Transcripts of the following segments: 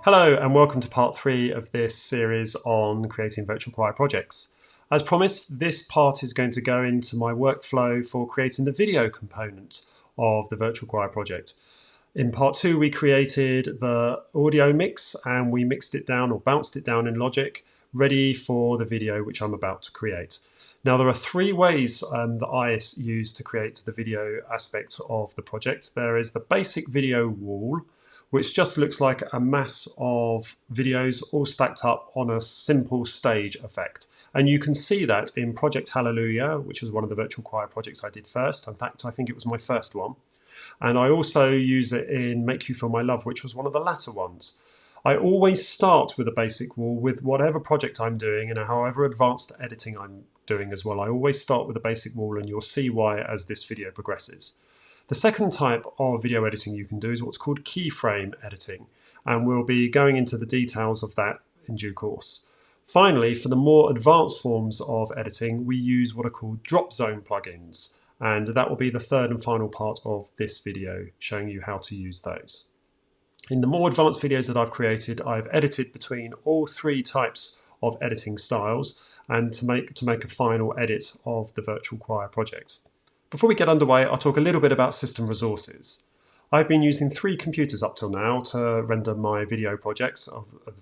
Hello and welcome to part 3 of this series on creating virtual choir projects. As promised, this part is going to go into my workflow for creating the video component of the virtual choir project. In part 2 we created the audio mix and we mixed it down or bounced it down in Logic, ready for the video which I'm about to create. Now there are 3 ways that I use to create the video aspect of the project. There is the basic video wall, which just looks like a mass of videos all stacked up on a simple stage effect. And you can see that in Project Hallelujah, which was one of the virtual choir projects I did first. In fact, I think it was my first one. And I also use it in Make You Feel My Love, which was one of the latter ones. I always start with a basic wall with whatever project I'm doing and however advanced editing I'm doing as well. I always start with a basic wall, and you'll see why as this video progresses. The second type of video editing you can do is what's called Keyframe Editing, and we'll be going into the details of that in due course. Finally, for the more advanced forms of editing, we use what are called Dropzone plugins, and that will be the third and final part of this video, showing you how to use those. In the more advanced videos that I've created, I've edited between all 3 types of editing styles and to make a final edit of the virtual choir project. Before we get underway, I'll talk a little bit about system resources. I've been using 3 computers up till now to render my video projects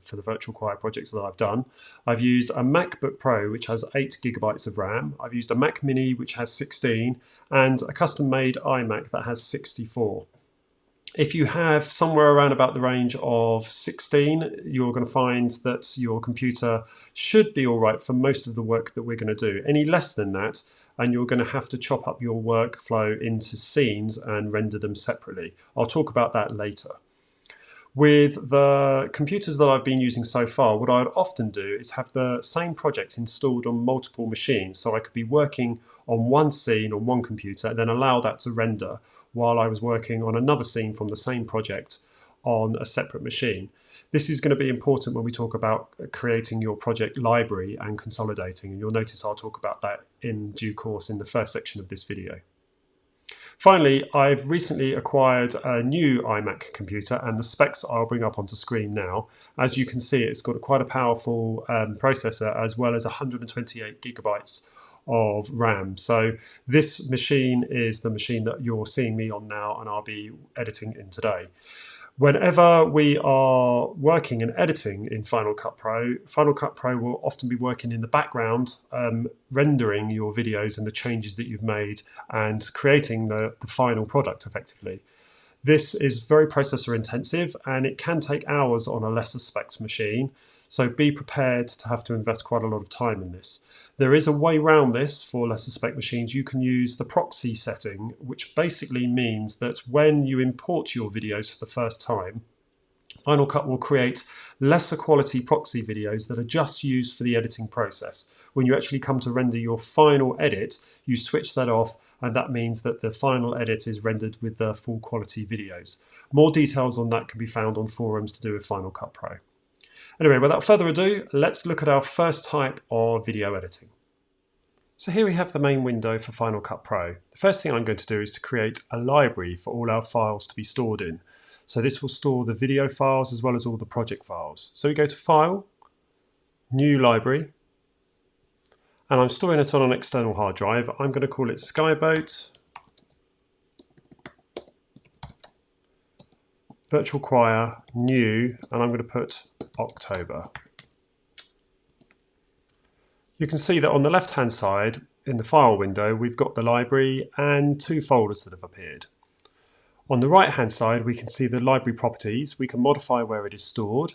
for the virtual choir projects that I've done. I've used a MacBook Pro, which has 8 GB of RAM. I've used a Mac Mini, which has 16, and a custom-made iMac that has 64. If you have somewhere around about the range of 16, you're going to find that your computer should be all right for most of the work that we're going to do. Any less than that, and you're going to have to chop up your workflow into scenes and render them separately. I'll talk about that later. With the computers that I've been using so far, what I'd often do is have the same project installed on multiple machines, so I could be working on one scene on one computer and then allow that to render while I was working on another scene from the same project on a separate machine. This is going to be important when we talk about creating your project library and consolidating, and you'll notice I'll talk about that in due course in the first section of this video. Finally, I've recently acquired a new iMac computer, and the specs I'll bring up onto screen now. As you can see, it's got quite a powerful processor as well as 128 GB of RAM. So this machine is the machine that you're seeing me on now and I'll be editing in today. Whenever we are working and editing in Final Cut Pro will often be working in the background, rendering your videos and the changes that you've made and creating the final product effectively. This is very processor intensive and it can take hours on a lesser spec machine, so be prepared to have to invest quite a lot of time in this. There is a way around this for lesser spec machines. You can use the proxy setting, which basically means that when you import your videos for the first time, Final Cut will create lesser quality proxy videos that are just used for the editing process. When you actually come to render your final edit, you switch that off, and that means that the final edit is rendered with the full quality videos. More details on that can be found on forums to do with Final Cut Pro. Anyway, without further ado, let's look at our first type of video editing. So here we have the main window for Final Cut Pro. The first thing I'm going to do is to create a library for all our files to be stored in. So this will store the video files as well as all the project files. So we go to File, New Library, and I'm storing it on an external hard drive. I'm going to call it Skyboat Virtual Choir New, and I'm going to put October. You can see that on the left hand side in the file window we've got the library and 2 folders that have appeared. On the right hand side we can see the library properties. We can modify where it is stored,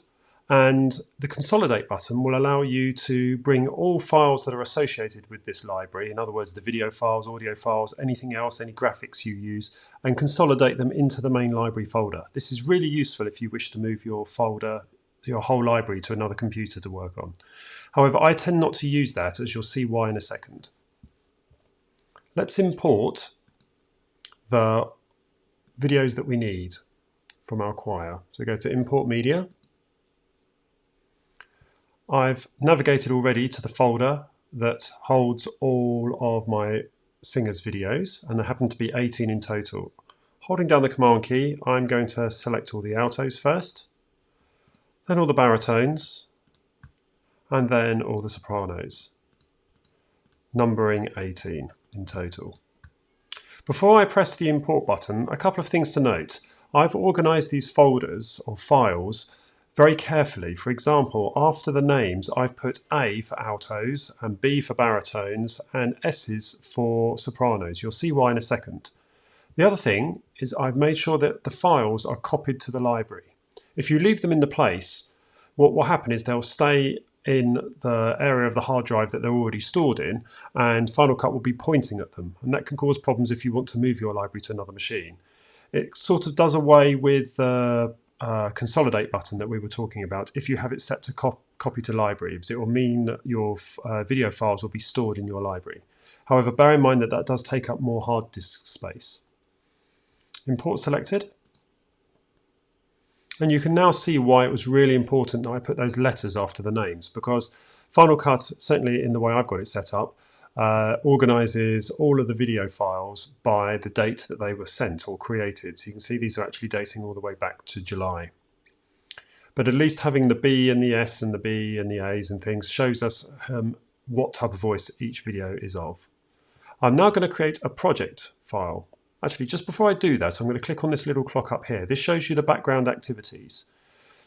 and the consolidate button will allow you to bring all files that are associated with this library, in other words the video files, audio files, anything else, any graphics you use, and consolidate them into the main library folder. This is really useful if you wish to move your folder, your whole library, to another computer to work on. However, I tend not to use that, as you'll see why in a second. Let's import the videos that we need from our choir. So go to Import Media. I've navigated already to the folder that holds all of my singers' videos, and there happen to be 18 in total. Holding down the Command key, I'm going to select all the altos first. then all the baritones, and then all the sopranos, numbering 18 in total. Before I press the import button, a couple of things to note. I've organised these folders or files very carefully. For example, after the names, I've put A for altos and B for baritones and S's for sopranos. You'll see why in a second. The other thing is I've made sure that the files are copied to the library. If you leave them in the place, what will happen is they'll stay in the area of the hard drive that they're already stored in, and Final Cut will be pointing at them. And that can cause problems if you want to move your library to another machine. It sort of does away with the consolidate button that we were talking about if you have it set to copy to library, because it will mean that your video files will be stored in your library. However, bear in mind that that does take up more hard disk space. Import selected. And you can now see why it was really important that I put those letters after the names, because Final Cut, certainly in the way I've got it set up, organises all of the video files by the date that they were sent or created. So you can see these are actually dating all the way back to July. But at least having the B and the S and the B and the A's and things shows us what type of voice each video is of. I'm now going to create a project file. Actually, just before I do that, I'm going to click on this little clock up here. This shows you the background activities.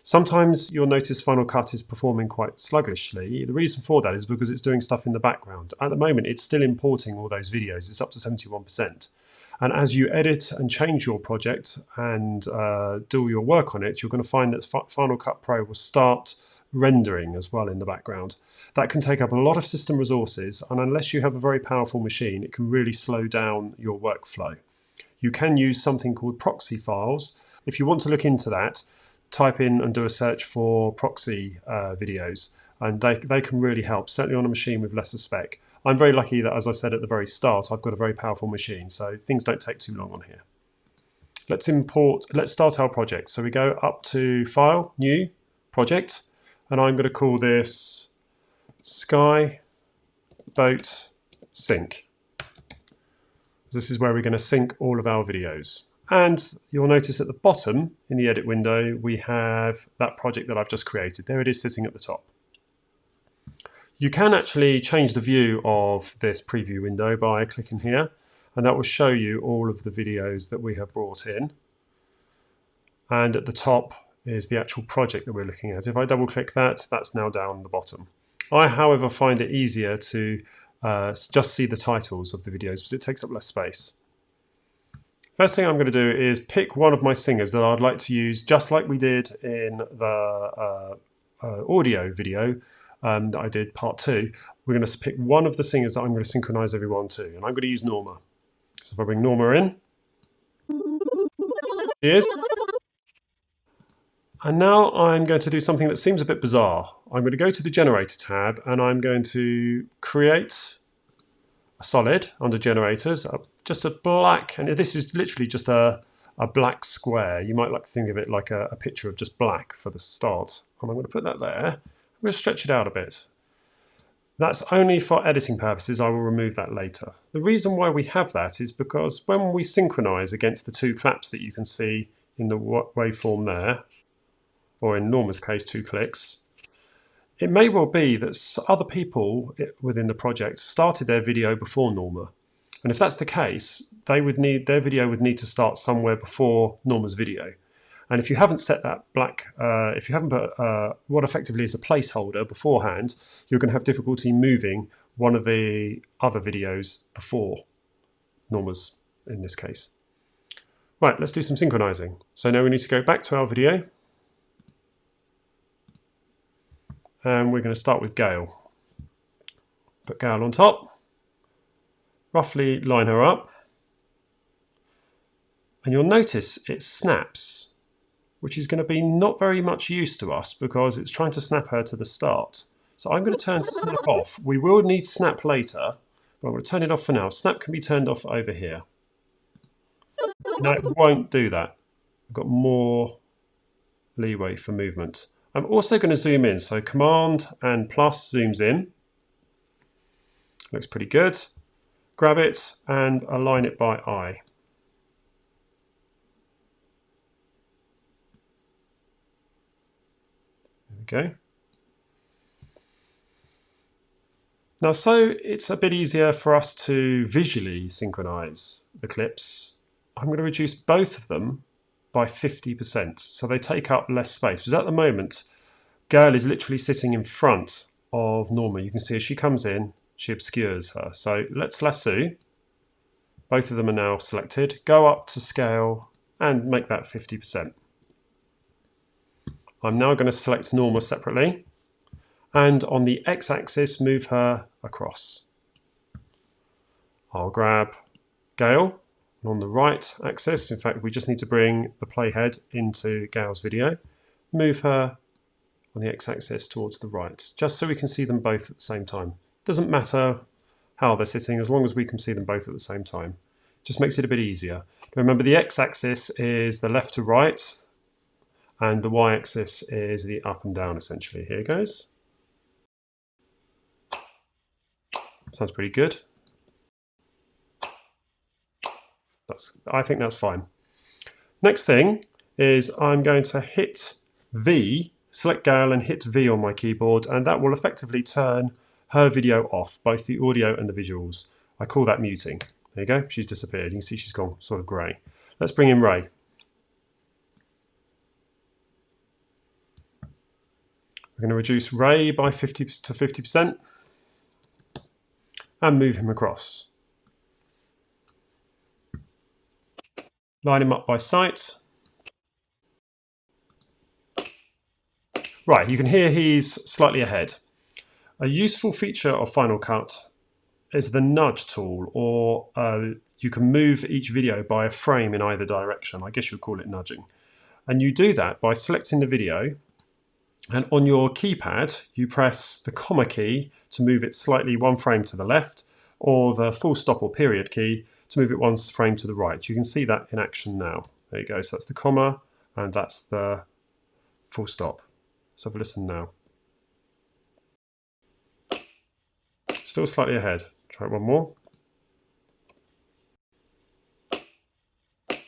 Sometimes you'll notice Final Cut is performing quite sluggishly. The reason for that is because it's doing stuff in the background. At the moment, it's still importing all those videos. It's up to 71%. And as you edit and change your project and do your work on it, you're going to find that Final Cut Pro will start rendering as well in the background. That can take up a lot of system resources, and unless you have a very powerful machine, it can really slow down your workflow. You can use something called proxy files. If you want to look into that, type in and do a search for proxy videos, and they can really help, certainly on a machine with lesser spec. I'm very lucky that, as I said at the very start, I've got a very powerful machine, so things don't take too long on here. Let's start our project. So we go up to File, New, Project, and I'm going to call this Sky Boat Sync. This is where we're going to sync all of our videos. And you'll notice at the bottom in the edit window, we have that project that I've just created. There it is sitting at the top. You can actually change the view of this preview window by clicking here, and that will show you all of the videos that we have brought in. And at the top is the actual project that we're looking at. If I double click that, that's now down the bottom. I, however, find it easier to just see the titles of the videos because it takes up less space. First thing I'm going to do is pick one of my singers that I'd like to use, just like we did in the audio video that I did part 2. We're going to pick one of the singers that I'm going to synchronize everyone to, and I'm going to use Norma. So if I bring Norma in, cheers. And now I'm going to do something that seems a bit bizarre. I'm going to go to the Generator tab and I'm going to create a solid under Generators, just a black, and this is literally just a black square. You might like to think of it like a picture of just black for the start. And I'm going to put that there. I'm going to stretch it out a bit. That's only for editing purposes. I will remove that later. The reason why we have that is because when we synchronize against the 2 claps that you can see in the waveform there, or in Norma's case 2 clicks, it may well be that other people within the project started their video before Norma. And if that's the case, their video would need to start somewhere before Norma's video. And if you haven't set that if you haven't put what effectively is a placeholder beforehand, you're going to have difficulty moving one of the other videos before Norma's in this case. Right, let's do some synchronizing. So now we need to go back to our video. And we're going to start with Gail. Put Gail on top, roughly line her up, and you'll notice it snaps, which is going to be not very much use to us because it's trying to snap her to the start. So I'm going to turn snap off. We will need snap later, but I'm going to turn it off for now. Snap can be turned off over here. No, it won't do that. I've got more leeway for movement. I'm also going to zoom in, so Command and plus zooms in. Looks pretty good. Grab it and align it by eye. go. Now, so it's a bit easier for us to visually synchronize the clips. I'm going to reduce both of them by 50%, so they take up less space. Because at the moment, Gail is literally sitting in front of Norma. You can see as she comes in, she obscures her. So let's lasso. Both of them are now selected. Go up to scale and make that 50%. I'm now going to select Norma separately. And on the x-axis, move her across. I'll grab Gail. And on the right axis, in fact, we just need to bring the playhead into Gail's video. Move her on the x-axis towards the right, just so we can see them both at the same time. Doesn't matter how they're sitting, as long as we can see them both at the same time. Just makes it a bit easier. Remember, the x-axis is the left to right, and the y-axis is the up and down, essentially. Here goes. Sounds pretty good. I think that's fine. Next thing is I'm going to hit V, select Gail and hit V on my keyboard, and that will effectively turn her video off, both the audio and the visuals. I call that muting. There you go, she's disappeared. You can see she's gone sort of grey. Let's bring in Ray. We're going to reduce Ray by 50 to 50% and move him across. Line him up by sight. Right, you can hear he's slightly ahead. A useful feature of Final Cut is the nudge tool, or you can move each video by a frame in either direction. I guess you'd call it nudging. And you do that by selecting the video, and on your keypad, you press the comma key to move it slightly one frame to the left, or the full stop or period key to move it one frame to the right. You can see that in action now. There you go. So that's the comma and that's the full stop. Let's have a listen now. Still slightly ahead. Try it one more.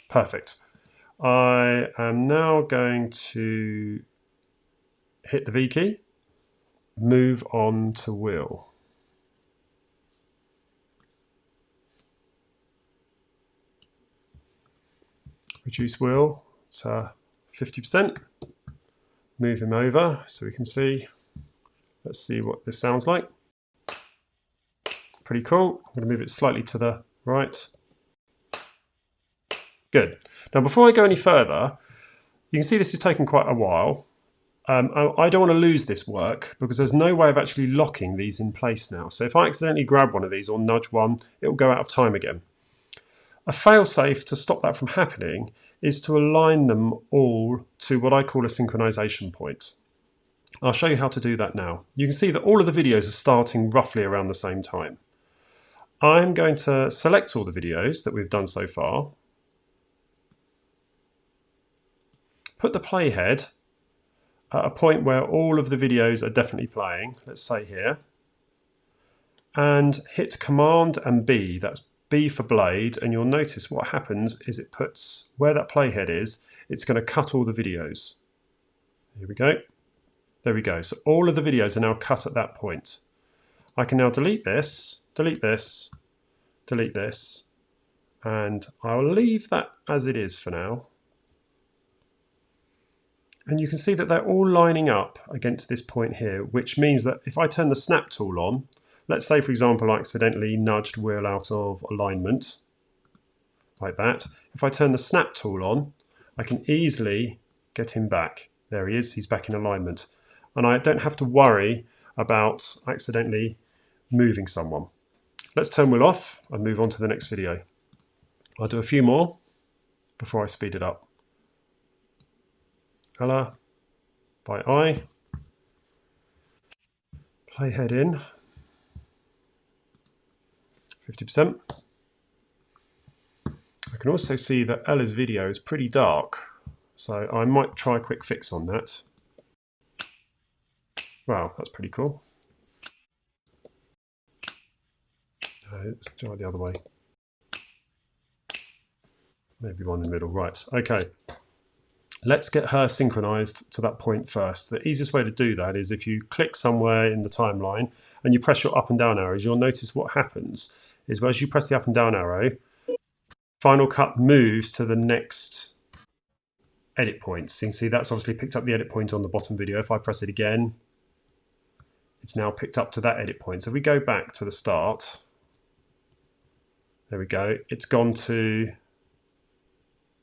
Perfect. I am now going to hit the V key, move on to Will. Reduce Will to 50%. Move him over so we can see. Let's see what this sounds like. Pretty cool. I'm going to move it slightly to the right. Good. Now before I go any further, you can see this is taking quite a while. I don't want to lose this work because there's no way of actually locking these in place now. So if I accidentally grab one of these or nudge one, it will go out of time again. A fail-safe to stop that from happening is to align them all to what I call a synchronization point. I'll show you how to do that now. You can see that all of the videos are starting roughly around the same time. I'm going to select all the videos that we've done so far, put the playhead at a point where all of the videos are definitely playing, let's say here, and hit Command and B, that's B for blade, and you'll notice what happens is it puts, where that playhead is, it's going to cut all the videos. Here we go. There we go. So all of the videos are now cut at that point. I can now delete this, delete this, delete this, and I'll leave that as it is for now. And you can see that they're all lining up against this point here, which means that if I turn the snap tool on, let's say, for example, I accidentally nudged Will out of alignment, like that. If I turn the snap tool on, I can easily get him back. There he is, he's back in alignment. And I don't have to worry about accidentally moving someone. Let's turn Will off and move on to the next video. I'll do a few more before I speed it up. Color by eye. Playhead in. 50%. I can also see that Ella's video is pretty dark, so I might try a quick fix on that. Wow, that's pretty cool. Let's try it the other way. Maybe one in the middle, right, okay. Let's get her synchronized to that point first. The easiest way to do that is if you click somewhere in the timeline and you press your up and down arrows, you'll notice what happens is as you press the up and down arrow, Final Cut moves to the next edit point. So you can see that's obviously picked up the edit point on the bottom video. If I press it again, it's now picked up to that edit point. So if we go back to the start, there we go. It's gone to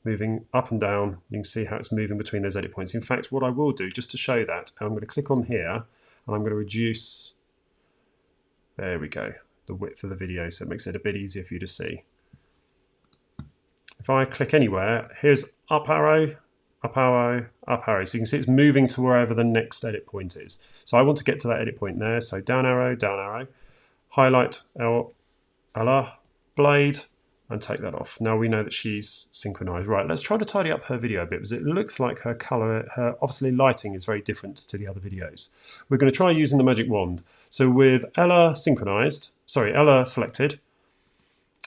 moving up and down. You can see how it's moving between those edit points. In fact, what I will do, just to show that, I'm going to click on here and I'm going to reduce, there we go, the width of the video, so it makes it a bit easier for you to see. If I click anywhere, here's up arrow, up arrow, up arrow. So you can see it's moving to wherever the next edit point is. So I want to get to that edit point there. So down arrow, highlight LR, blade, and take that off. Now we know that she's synchronized. Right, let's try to tidy up her video a bit because it looks like her color, her obviously lighting is very different to the other videos. We're going to try using the magic wand. So with Ella selected,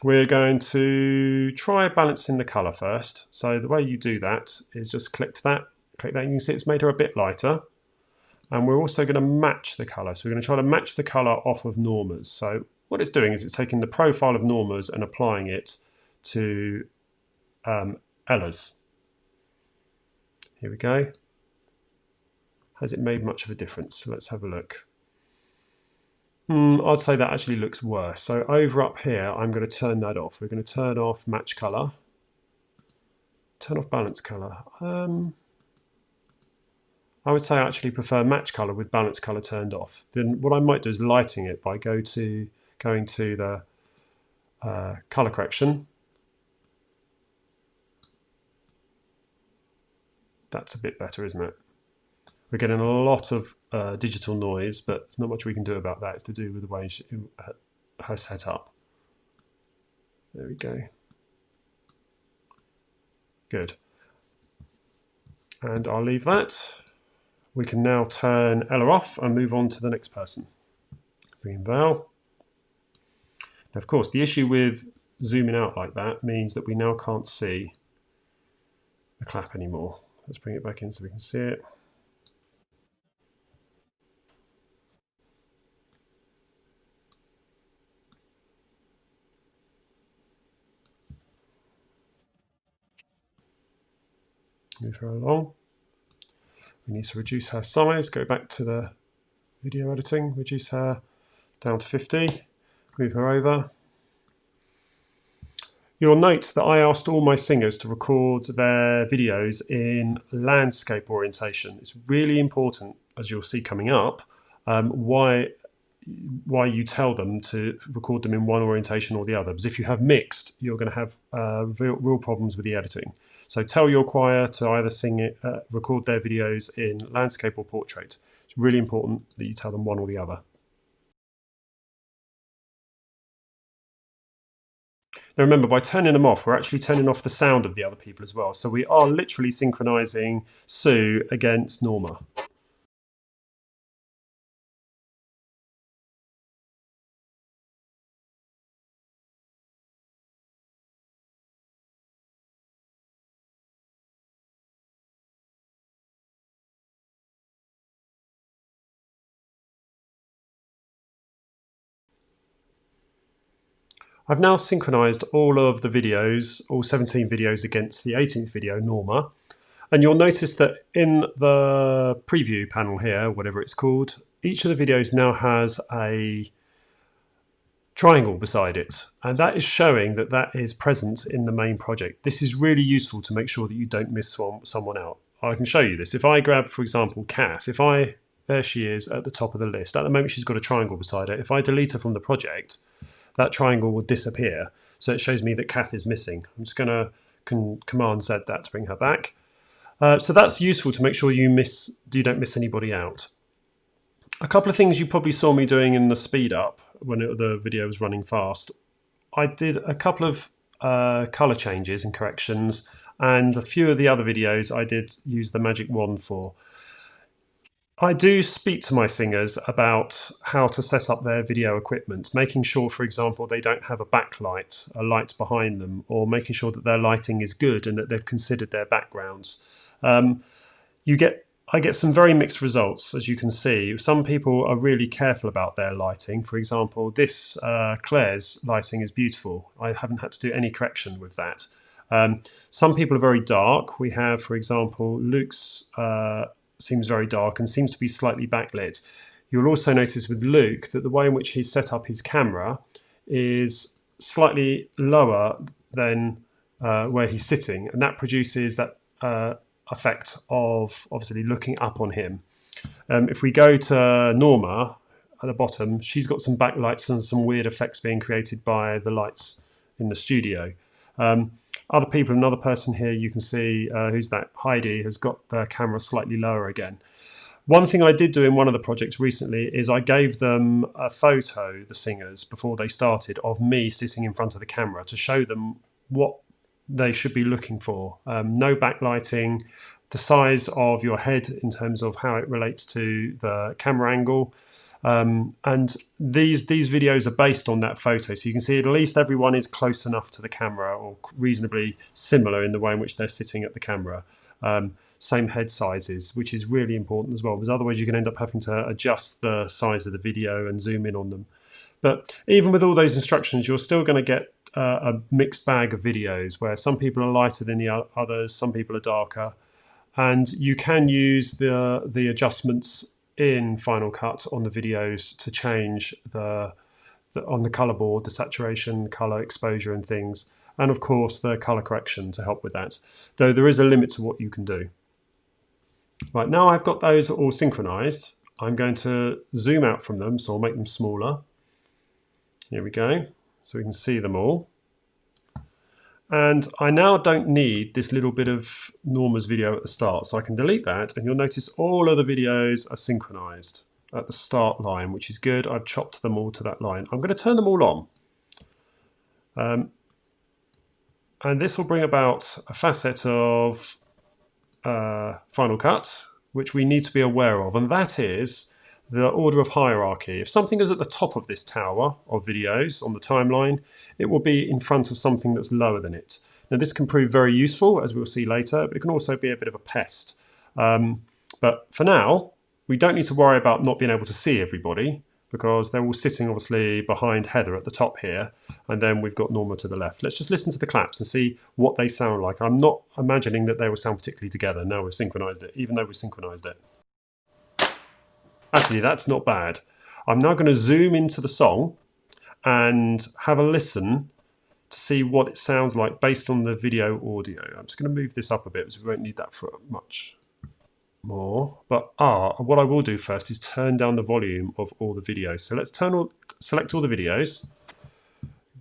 we're going to try balancing the color first. So the way you do that is just click that, you can see it's made her a bit lighter. And we're also going to match the color. So we're going to try to match the color off of Norma's. So what it's doing is it's taking the profile of Norma's and applying it to Ella's. Here we go. Has it made much of a difference? So let's have a look. I'd say that actually looks worse. So over up here, I'm going to turn that off. We're going to turn off match color, turn off balance color. I would say I actually prefer match color with balance color turned off. Then what I might do is lighting it by going to the color correction. That's a bit better, isn't it? We're getting a lot of digital noise, but there's not much we can do about that. It's to do with the way her setup. There we go. Good. And I'll leave that. We can now turn Ella off and move on to the next person. Bring in Val. Now, of course, the issue with zooming out like that means that we now can't see the clap anymore. Let's bring it back in so we can see it. Move her along. We need to reduce her size, go back to the video editing, reduce her down to 50, move her over. You'll note that I asked all my singers to record their videos in landscape orientation. It's really important, as you'll see coming up, why you tell them to record them in one orientation or the other. Because if you have mixed, you're going to have real problems with the editing. So tell your choir to either record their videos in landscape or portrait. It's really important that you tell them one or the other. Now remember, by turning them off, we're actually turning off the sound of the other people as well. So we are literally synchronizing Sue against Norma. I've now synchronized all of the videos, all 17 videos against the 18th video, Norma. And you'll notice that in the preview panel here, whatever it's called, each of the videos now has a triangle beside it. And that is showing that that is present in the main project. This is really useful to make sure that you don't miss someone out. I can show you this. If I grab, for example, Kath, there she is at the top of the list. At the moment, she's got a triangle beside her. If I delete her from the project, that triangle will disappear. So it shows me that Kath is missing. I'm just going to Command Z that to bring her back. So that's useful to make sure you don't miss anybody out. A couple of things you probably saw me doing in the speed up when the video was running fast. I did a couple of color changes and corrections, and a few of the other videos I did use the magic wand for. I do speak to my singers about how to set up their video equipment, making sure, for example, they don't have a backlight, a light behind them, or making sure that their lighting is good and that they've considered their backgrounds. I get some very mixed results, as you can see. Some people are really careful about their lighting. For example, this Claire's lighting is beautiful. I haven't had to do any correction with that. Some people are very dark. We have, for example, Luke's seems very dark and seems to be slightly backlit. You'll also notice with Luke that the way in which he's set up his camera is slightly lower than where he's sitting, and that produces that effect of obviously looking up on him. If we go to Norma at the bottom, she's got some backlights and some weird effects being created by the lights in the studio. Other people, another person here you can see, who's that? Heidi, has got the camera slightly lower again. One thing I did do in one of the projects recently is I gave them a photo, the singers, before they started, of me sitting in front of the camera to show them what they should be looking for. No backlighting, the size of your head in terms of how it relates to the camera angle. And these videos are based on that photo, so you can see at least everyone is close enough to the camera or reasonably similar in the way in which they're sitting at the camera. Same head sizes, which is really important as well, because otherwise you can end up having to adjust the size of the video and zoom in on them. But even with all those instructions, you're still going to get a mixed bag of videos where some people are lighter than the others, some people are darker, and you can use the adjustments in Final Cut on the videos to change on the color board, the saturation, color exposure and things, and of course the color correction to help with that, though there is a limit to what you can do. Right, now I've got those all synchronized, I'm going to zoom out from them, so I'll make them smaller. Here we go, so we can see them all. And I now don't need this little bit of Norma's video at the start, so I can delete that, and you'll notice all of the videos are synchronized at the start line, which is good. I've chopped them all to that line. I'm going to turn them all on. And this will bring about a facet of Final Cut, which we need to be aware of, and that is the order of hierarchy. If something is at the top of this tower of videos on the timeline, it will be in front of something that's lower than it. Now this can prove very useful, as we'll see later, but it can also be a bit of a pest. But for now, we don't need to worry about not being able to see everybody, because they're all sitting obviously behind Heather at the top here, and then we've got Norma to the left. Let's just listen to the claps and see what they sound like. I'm not imagining that they will sound particularly together. Now we've synchronized it, even though we synchronized it. Actually, that's not bad. I'm now going to zoom into the song and have a listen to see what it sounds like based on the video audio. I'm just going to move this up a bit because we won't need that for much more. But what I will do first is turn down the volume of all the videos. So let's select all the videos,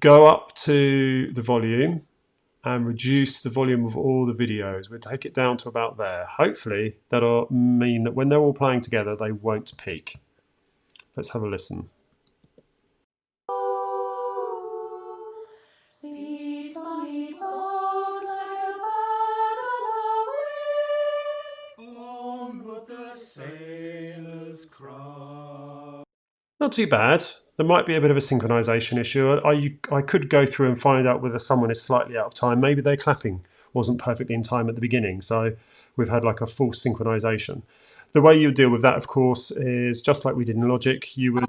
go up to the volume and reduce the volume of all the videos. We'll take it down to about there. Hopefully that'll mean that when they're all playing together, they won't peak. Let's have a listen. Not too bad. There might be a bit of a synchronization issue. I could go through and find out whether someone is slightly out of time. Maybe their clapping wasn't perfectly in time at the beginning, so we've had like a false synchronization. The way you deal with that, of course, is just like we did in Logic. You would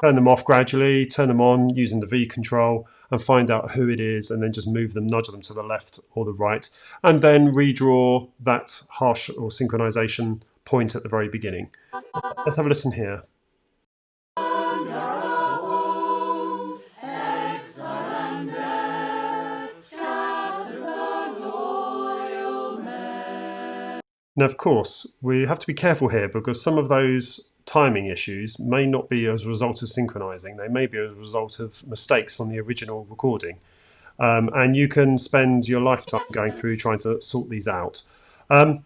turn them off gradually, turn them on using the V control, and find out who it is, and then just move them, nudge them to the left or the right, and then redraw that harsh or synchronization point at the very beginning. Let's have a listen here. Now, of course, we have to be careful here because some of those timing issues may not be as a result of synchronizing. They may be as a result of mistakes on the original recording. And you can spend your lifetime going through trying to sort these out. I'm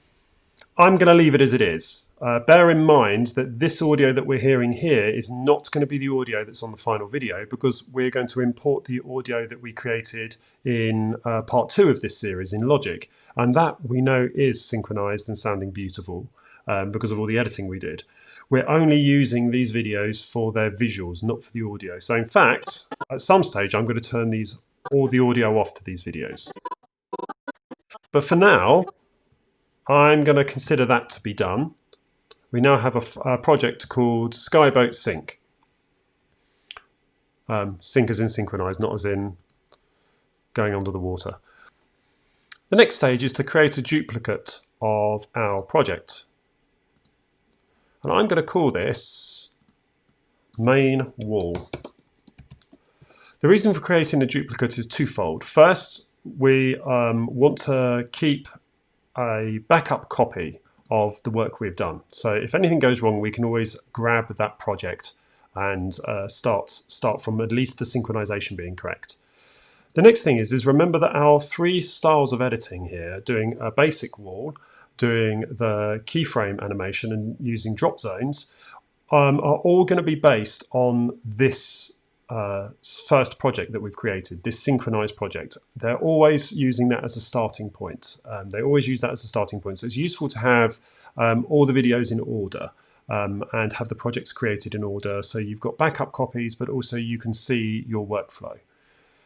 going to leave it as it is. Bear in mind that this audio that we're hearing here is not going to be the audio that's on the final video, because we're going to import the audio that we created in part 2 of this series in Logic. And that we know is synchronized and sounding beautiful because of all the editing we did. We're only using these videos for their visuals, not for the audio. So in fact, at some stage, I'm going to turn all the audio off to these videos. But for now, I'm going to consider that to be done. We now have a project called Skyboat Sync. Sync as in synchronized, not as in going under the water. The next stage is to create a duplicate of our project. And I'm going to call this main wall. The reason for creating a duplicate is twofold. First, we want to keep a backup copy of the work we've done. So if anything goes wrong, we can always grab that project and start from at least the synchronization being correct. The next thing is remember that our three styles of editing here, doing a basic wall, doing the keyframe animation and using drop zones, are all going to be based on this first project that we've created, this synchronized project. They're always using that as a starting point. They always use that as a starting point. So it's useful to have all the videos in order and have the projects created in order. So you've got backup copies, but also you can see your workflow.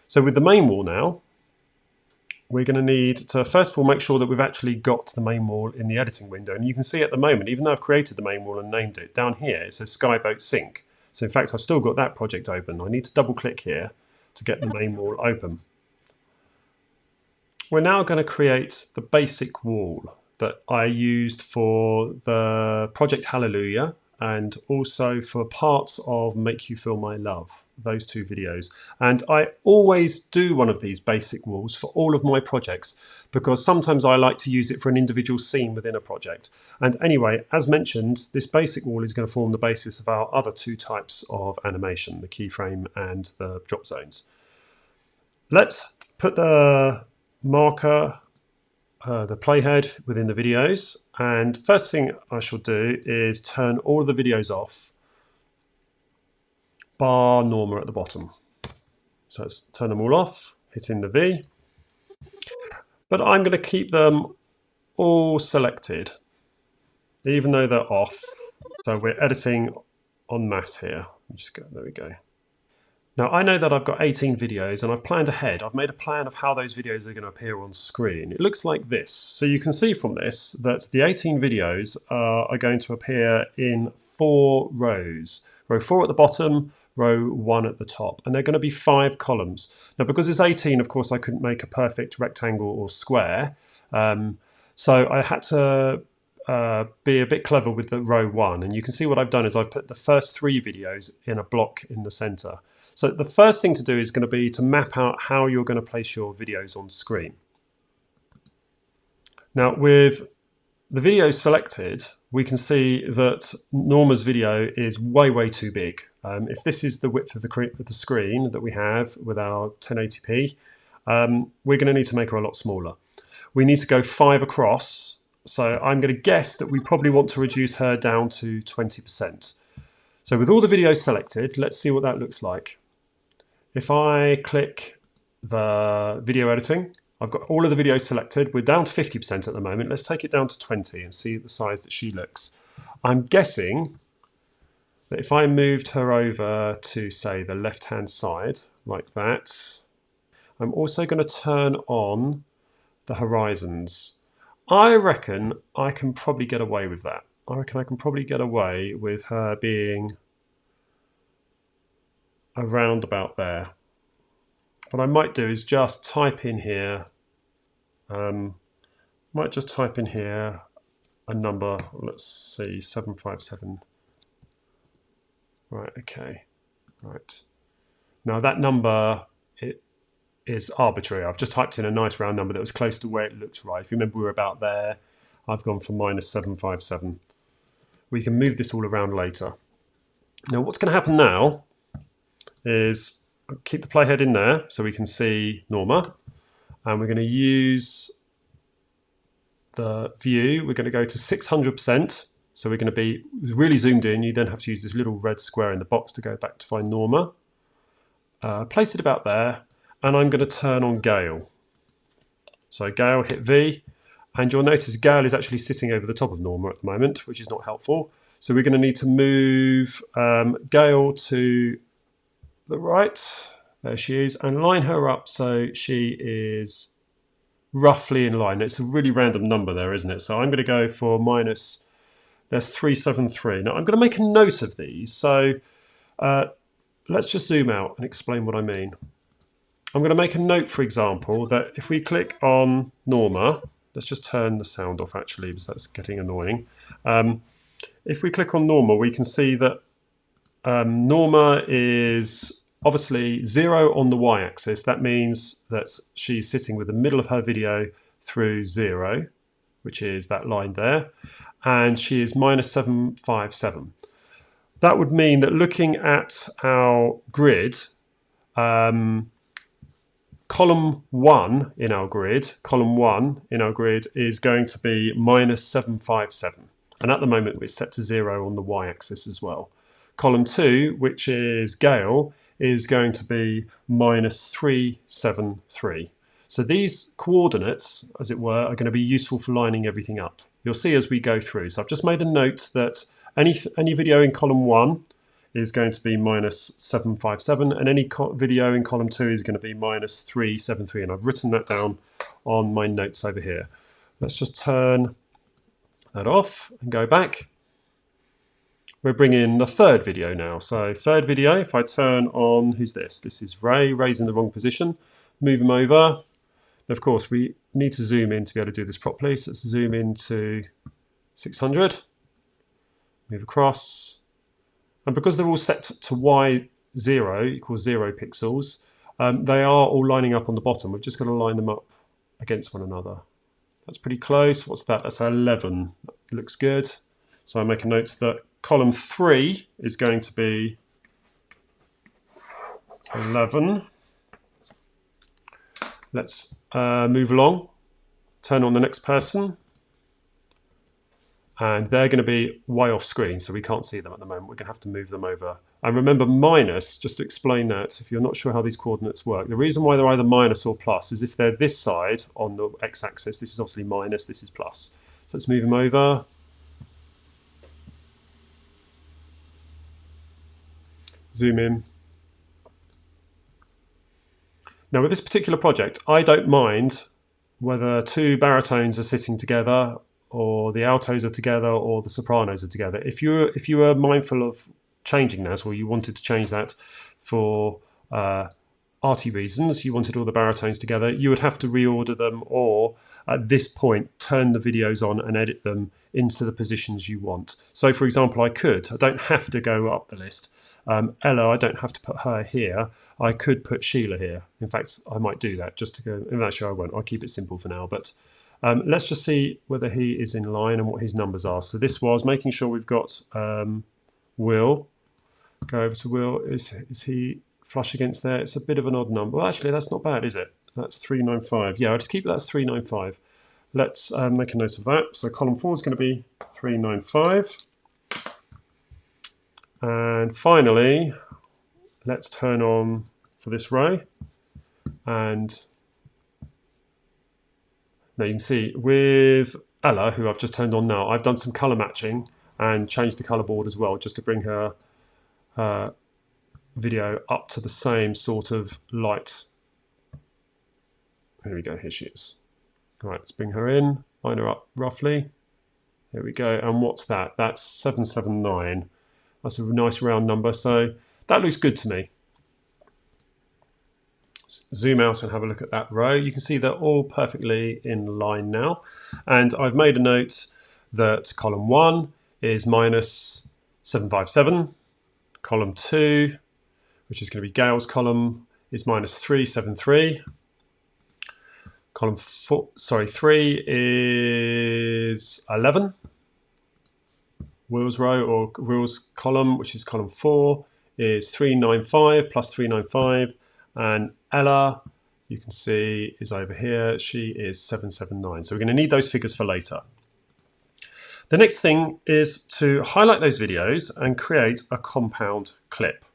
So with the main wall now, we're going to need to first of all make sure that we've actually got the main wall in the editing window. And you can see at the moment, even though I've created the main wall and named it, down here it says Skyboat Sync. So in fact, I've still got that project open. I need to double click here to get the main wall open. We're now going to create the basic wall that I used for the Project Hallelujah and also for parts of Make You Feel My Love, those two videos. And I always do one of these basic walls for all of my projects because sometimes I like to use it for an individual scene within a project. And anyway, as mentioned, this basic wall is going to form the basis of our other two types of animation, the keyframe and the drop zones. Let's put the marker, the playhead within the videos, and first thing I shall do is turn all of the videos off bar Norma at the bottom. So let's turn them all off, hitting the V, but I'm going to keep them all selected even though they're off. So we're editing en masse here. Just go, there we go. Now I know that I've got 18 videos and I've planned ahead. I've made a plan of how those videos are going to appear on screen. It looks like this. So you can see from this that the 18 videos are going to appear in 4 rows. Row 4 at the bottom, row 1 at the top. And they're going to be 5 columns. Now because it's 18, of course, I couldn't make a perfect rectangle or square. So I had to be a bit clever with the row 1. And you can see what I've done is I've put the first 3 videos in a block in the center. So the first thing to do is going to be to map out how you're going to place your videos on screen. Now with the videos selected, we can see that Norma's video is way too big. If this is the width of the screen that we have with our 1080p, we're going to need to make her a lot smaller. We need to go 5 across. So I'm going to guess that we probably want to reduce her down to 20%. So with all the videos selected, let's see what that looks like. If I click the video editing, I've got all of the videos selected. We're down to 50% at the moment. Let's take it down to 20 and see the size that she looks. I'm guessing that if I moved her over to, say, the left-hand side, like that, I'm also going to turn on the horizons. I reckon I can probably get away with that. I reckon I can probably get away with her being around about there. What I might do is just type in here, might just type in here a number, let's see, 757. Right, okay, right. Now that number, it is arbitrary. I've just typed in a nice round number that was close to where it looks right. If you remember we were about there, I've gone for -757. We can move this all around later. Now what's going to happen now is keep the playhead in there so we can see Norma, and we're going to use the view. We're going to go to 600%, so we're going to be really zoomed in. You then have to use this little red square in the box to go back to find Norma. Place it about there, and I'm going to turn on Gale. So Gale, hit V, and you'll notice Gale is actually sitting over the top of Norma at the moment, which is not helpful. So we're going to need to move Gale to the right, there she is, and line her up so she is roughly in line. It's a really random number there, isn't it? So I'm going to go for minus, there's 373. Now I'm going to make a note of these. So let's just zoom out and explain what I mean. I'm going to make a note, for example, that if we click on Norma, let's just turn the sound off actually, because that's getting annoying. If we click on Norma, we can see that Norma is obviously 0 on the y-axis. That means that she's sitting with the middle of her video through 0, which is that line there, and she is minus 757. That would mean that looking at our grid, column 1 in our grid is going to be minus 757. And at the moment, it's set to 0 on the y-axis as well. Column 2, which is Gale, is going to be minus 373. So these coordinates, as it were, are going to be useful for lining everything up. You'll see as we go through. So I've just made a note that any video in column 1 is going to be minus 757, and any video in column 2 is going to be minus 373. And I've written that down on my notes over here. Let's just turn that off and go back. We're bringing the third video now. So third video, if I turn on, who's this? This is Ray. Ray's in the wrong position. Move him over. Of course, we need to zoom in to be able to do this properly. So let's zoom into 600. Move across. And because they're all set to Y0 equals 0 pixels, they are all lining up on the bottom. We've just got to line them up against one another. That's pretty close. What's that? That's 11. That looks good. So I make a note that column 3 is going to be 11. Let's move along. Turn on the next person. And they're going to be way off screen, so we can't see them at the moment. We're going to have to move them over. And remember, minus, just to explain that, if you're not sure how these coordinates work, the reason why they're either minus or plus is if they're this side on the x-axis, this is obviously minus, this is plus. So let's move them over. Zoom in. Now with this particular project, I don't mind whether two baritones are sitting together or the altos are together or the sopranos are together. If you were mindful of changing that, or you wanted to change that for arty reasons, you wanted all the baritones together, you would have to reorder them, or at this point turn the videos on and edit them into the positions you want. So for example, I don't have to go up the list. Ella, I don't have to put her here. I could put Sheila here. In fact, I might do that just to go, and actually I won't, I'll keep it simple for now. But let's just see whether he is in line and what his numbers are. So this was making sure we've got Will. Go over to Will. Is he flush against there? It's a bit of an odd number. Well, actually, that's not bad, is it? That's 395. Yeah, I'll just keep that as 395. Let's make a note of that. So column 4 is going to be 395. And finally, let's turn on for this row. And now you can see with Ella, who I've just turned on now, I've done some color matching and changed the color board as well, just to bring her video up to the same sort of light. Here we go, here she is. All right, let's bring her in, line her up roughly. Here we go, and what's that? That's 779. That's a nice round number, so that looks good to me. Zoom out and have a look at that row. You can see they're all perfectly in line now. And I've made a note that column 1 is minus 757. Column 2, which is going to be Gail's column, is minus 373. Column 3 is 11. Will's row, or Will's column, which is column 4, is 395 plus 395. And Ella, you can see, is over here. She is 779. So we're going to need those figures for later. The next thing is to highlight those videos and create a compound clip.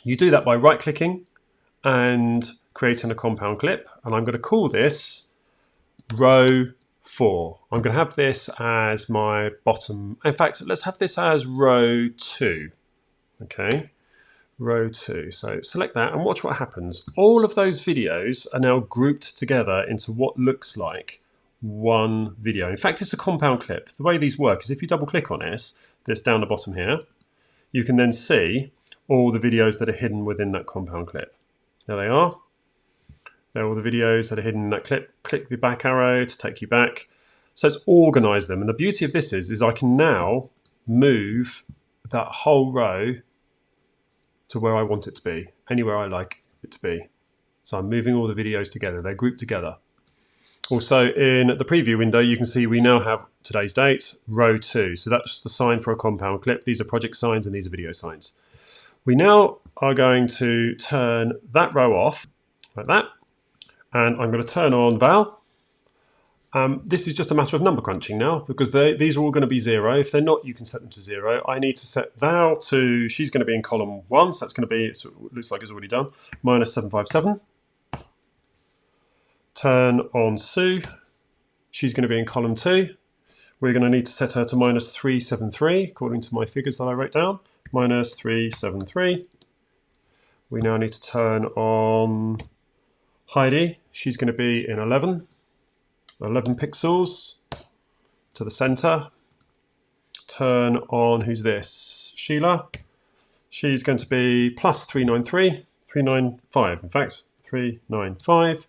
You do that by right-clicking and creating a compound clip. And I'm going to call this row 4. I'm going to have this as my bottom. In fact, let's have this as row 2. Okay. row 2. So select that and watch what happens. All of those videos are now grouped together into what looks like one video. In fact, it's a compound clip. The way these work is if you double click on this down the bottom here, you can then see all the videos that are hidden within that compound clip. There they are. They're all the videos that are hidden in that clip. Click the back arrow to take you back. So it's organized them. And the beauty of this is I can now move that whole row to where I want it to be, anywhere I like it to be. So I'm moving all the videos together. They're grouped together. Also in the preview window, you can see we now have today's date, row 2. So that's the sign for a compound clip. These are project signs and these are video signs. We now are going to turn that row off like that. And I'm going to turn on val. This is just a matter of number crunching now because these are all going to be 0. If they're not, you can set them to 0. I need to set val to, she's going to be in column 1, so that's going to be, so it looks like it's already done, minus 757. Turn on Sue, she's going to be in column 2. We're going to need to set her to minus 373, according to my figures that I wrote down, minus 373. We now need to turn on Heidi, she's going to be in 11 pixels to the center. Turn on, who's this? Sheila. She's going to be plus 393, 395, in fact, 395.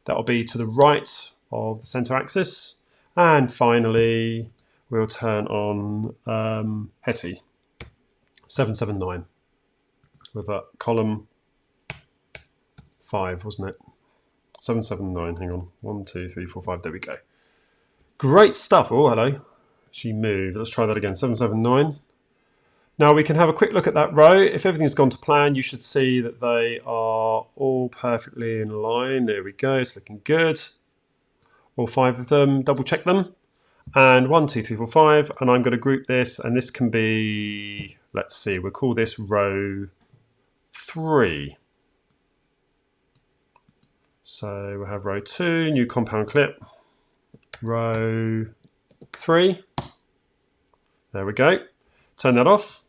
That'll be to the right of the center axis. And finally, we'll turn on Hetty, 779, with that column 5, wasn't it? 779, hang on, 1, 2, 3, 4, 5, there we go. Great stuff. Oh, hello. She moved. Let's try that again, 779. Now we can have a quick look at that row. If everything's gone to plan, you should see that they are all perfectly in line. There we go, it's looking good. All 5 of them, double check them. And 1, 2, 3, 4, 5, and I'm going to group this, and this can be, let's see, we'll call this row 3. So we'll have row 2, new compound clip, row 3. There we go. Turn that off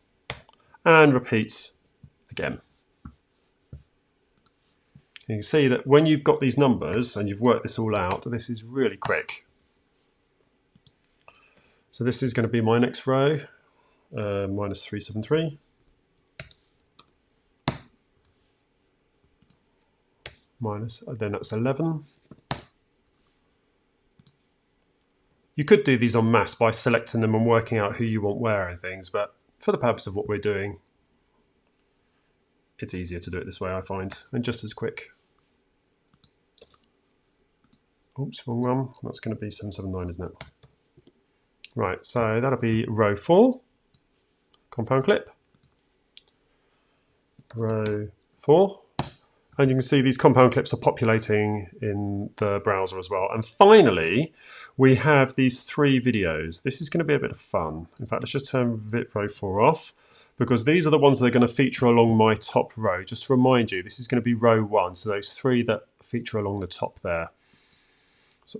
and repeat again. You can see that when you've got these numbers and you've worked this all out, this is really quick. So this is going to be my next row, minus 373. Minus, then that's 11. You could do these en masse by selecting them and working out who you want where and things, but for the purpose of what we're doing, it's easier to do it this way, I find, and just as quick. Oops, wrong one. That's going to be 779, isn't it? Right, so that'll be row 4, compound clip, row 4. And you can see these compound clips are populating in the browser as well. And finally, we have these 3 videos. This is going to be a bit of fun. In fact, let's just turn row 4 off because these are the ones that are going to feature along my top row. Just to remind you, this is going to be row 1. So those 3 that feature along the top there.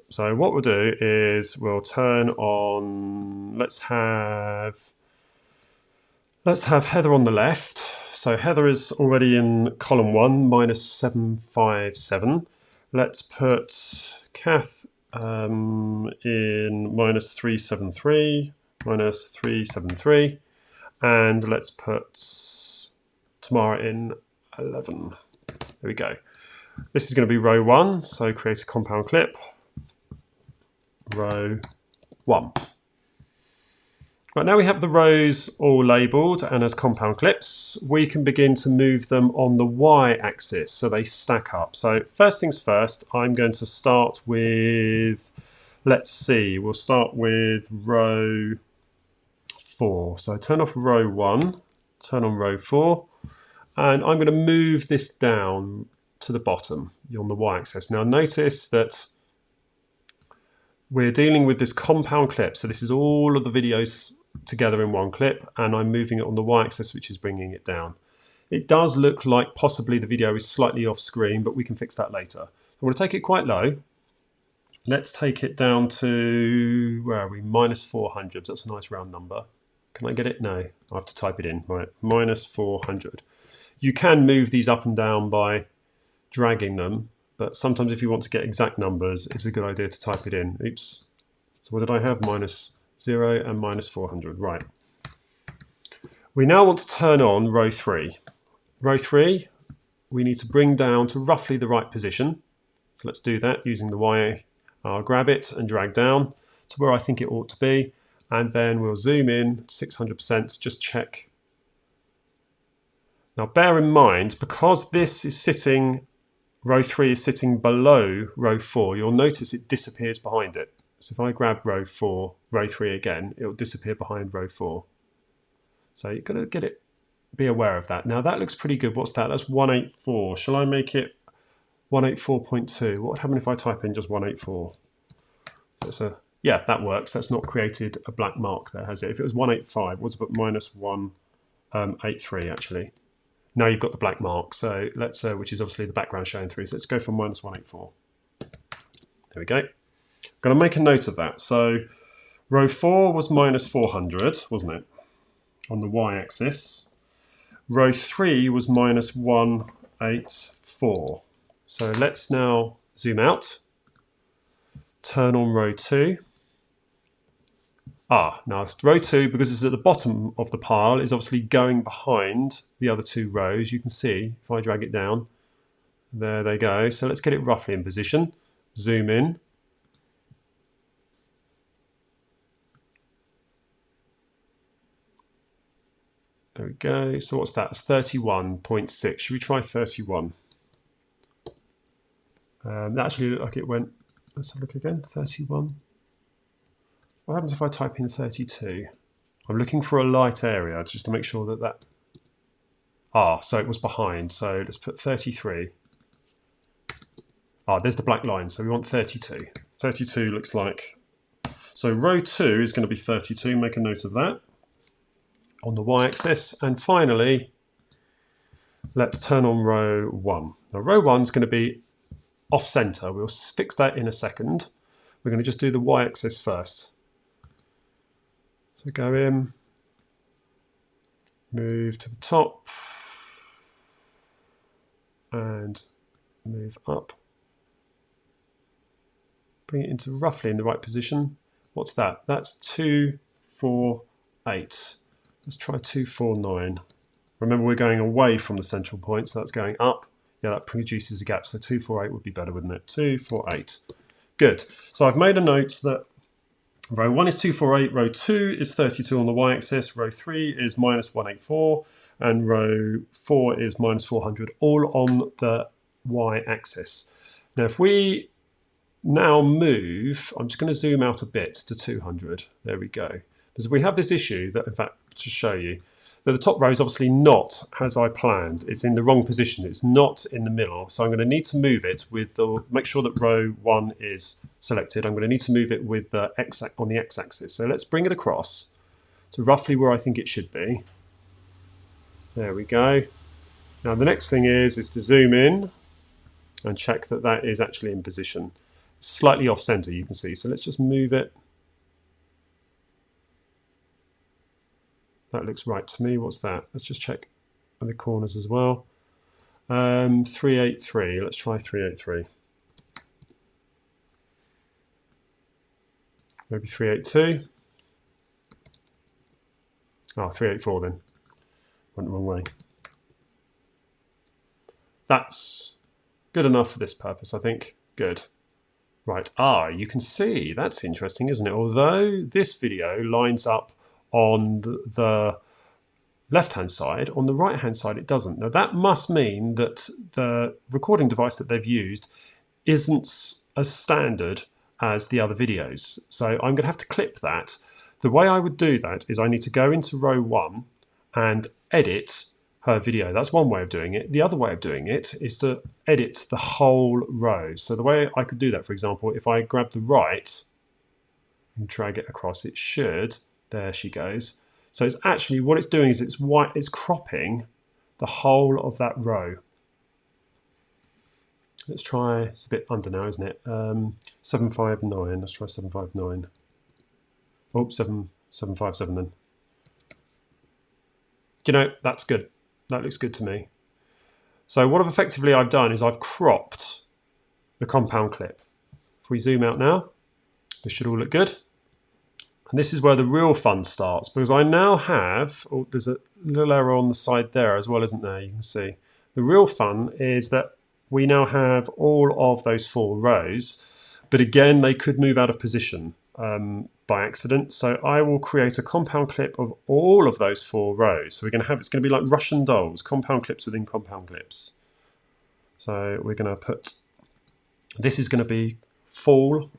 So what we'll do is we'll turn on, let's have Heather on the left. So Heather is already in column 1, minus 757. Let's put Kath in minus 373, minus 373. And let's put Tamara in 11. There we go. This is going to be row 1, so create a compound clip. Row 1. Right, now we have the rows all labelled and as compound clips, we can begin to move them on the y-axis so they stack up. So first things first, I'm going to start with, let's see, we'll start with row 4. So turn off row 1, turn on row 4, and I'm going to move this down to the bottom on the y-axis. Now notice that we're dealing with this compound clip. So this is all of the videos together in one clip, and I'm moving it on the y-axis, which is bringing it down. It does look like possibly the video is slightly off screen, but we can fix that later. I'm going to take it quite low. Let's take it down to, where are we? Minus 400. That's a nice round number. Can I get it? No, I have to type it in. Right, minus 400. You can move these up and down by dragging them, but sometimes if you want to get exact numbers, it's a good idea to type it in. Oops. So what did I have? -0 and -400. Right. We now want to turn on row 3. Row 3, we need to bring down to roughly the right position. So let's do that using the Y. I'll grab it and drag down to where I think it ought to be. And then we'll zoom in 600%, just check. Now bear in mind, because this is sitting, row 3 is sitting below row 4, you'll notice it disappears behind it. So if I grab row 3 again, it'll disappear behind row 4. So you've got to be aware of that. Now that looks pretty good. What's that? That's 184. Shall I make it 184.2? What would happen if I type in just 184? So yeah, that works. That's not created a black mark there, has it? If it was 185, what's about -183 actually? Now you've got the black mark. So let's, which is obviously the background showing through. So let's go for -184. There we go. I'm going to make a note of that. So row 4 was -400, wasn't it? On the y-axis. Row 3 was -184. So let's now zoom out, turn on row 2. Now row 2, because it's at the bottom of the pile, is obviously going behind the other 2 rows. You can see, if I drag it down, there they go. So let's get it roughly in position. Zoom in. There we go. So what's that? It's 31.6. Should we try 31? That actually looked like it went. Let's have a look again. 31. What happens if I type in 32? I'm looking for a light area just to make sure that so it was behind. So let's put 33. There's the black line. So we want 32. 32 looks like. So row 2 is going to be 32. Make a note of that on the y-axis. And finally, let's turn on row 1. Now row 1 is going to be off center. We'll fix that in a second. We're going to just do the y-axis first. So go in, move to the top, and move up. Bring it into roughly in the right position. What's that? That's 248. Let's try 249. Remember, we're going away from the central point, so that's going up. Yeah, that produces a gap, so 248 would be better, wouldn't it? 248. Good. So I've made a note that row 1 is 248, row 2 is 32 on the y-axis, row 3 is -184, and row 4 is -400, all on the y-axis. Now if we now move, I'm just going to zoom out a bit to 200. There we go. Because we have this issue that, in fact, to show you, that the top row is obviously not as I planned. It's in the wrong position. It's not in the middle. So I'm going to need to move it with the, make sure that row 1 is selected. I'm going to need to move it with the X on the x-axis. So let's bring it across to roughly where I think it should be. There we go. Now the next thing is to zoom in and check that that is actually in position. Slightly off center, you can see. So let's just move it. That looks right to me. What's that? Let's just check on the corners as well. 383. Let's try 383. Maybe 382. 384 then. Went the wrong way. That's good enough for this purpose, I think. Good. Right. You can see. That's interesting, isn't it? Although this video lines up on the left-hand side, on the right-hand side it doesn't. Now that must mean that the recording device that they've used isn't as standard as the other videos. So I'm going to have to clip that. The way I would do that is I need to go into row 1 and edit her video. That's one way of doing it. The other way of doing it is to edit the whole row. So the way I could do that, for example, if I grab the right and drag it across, it should. There she goes. So it's actually, what it's doing is it's cropping the whole of that row. Let's try, it's a bit under now, isn't it? 759, let's try 759. Oh, 757 then. You know, that's good. That looks good to me. So what effectively I've done is I've cropped the compound clip. If we zoom out now, this should all look good. And this is where the real fun starts, because I now have, oh, there's a little error on the side there as well, isn't there? You can see. The real fun is that we now have all of those 4 rows, but again, they could move out of position by accident. So I will create a compound clip of all of those 4 rows. So we're going to have, it's going to be like Russian dolls, compound clips within compound clips. So we're going to put, this is going to be full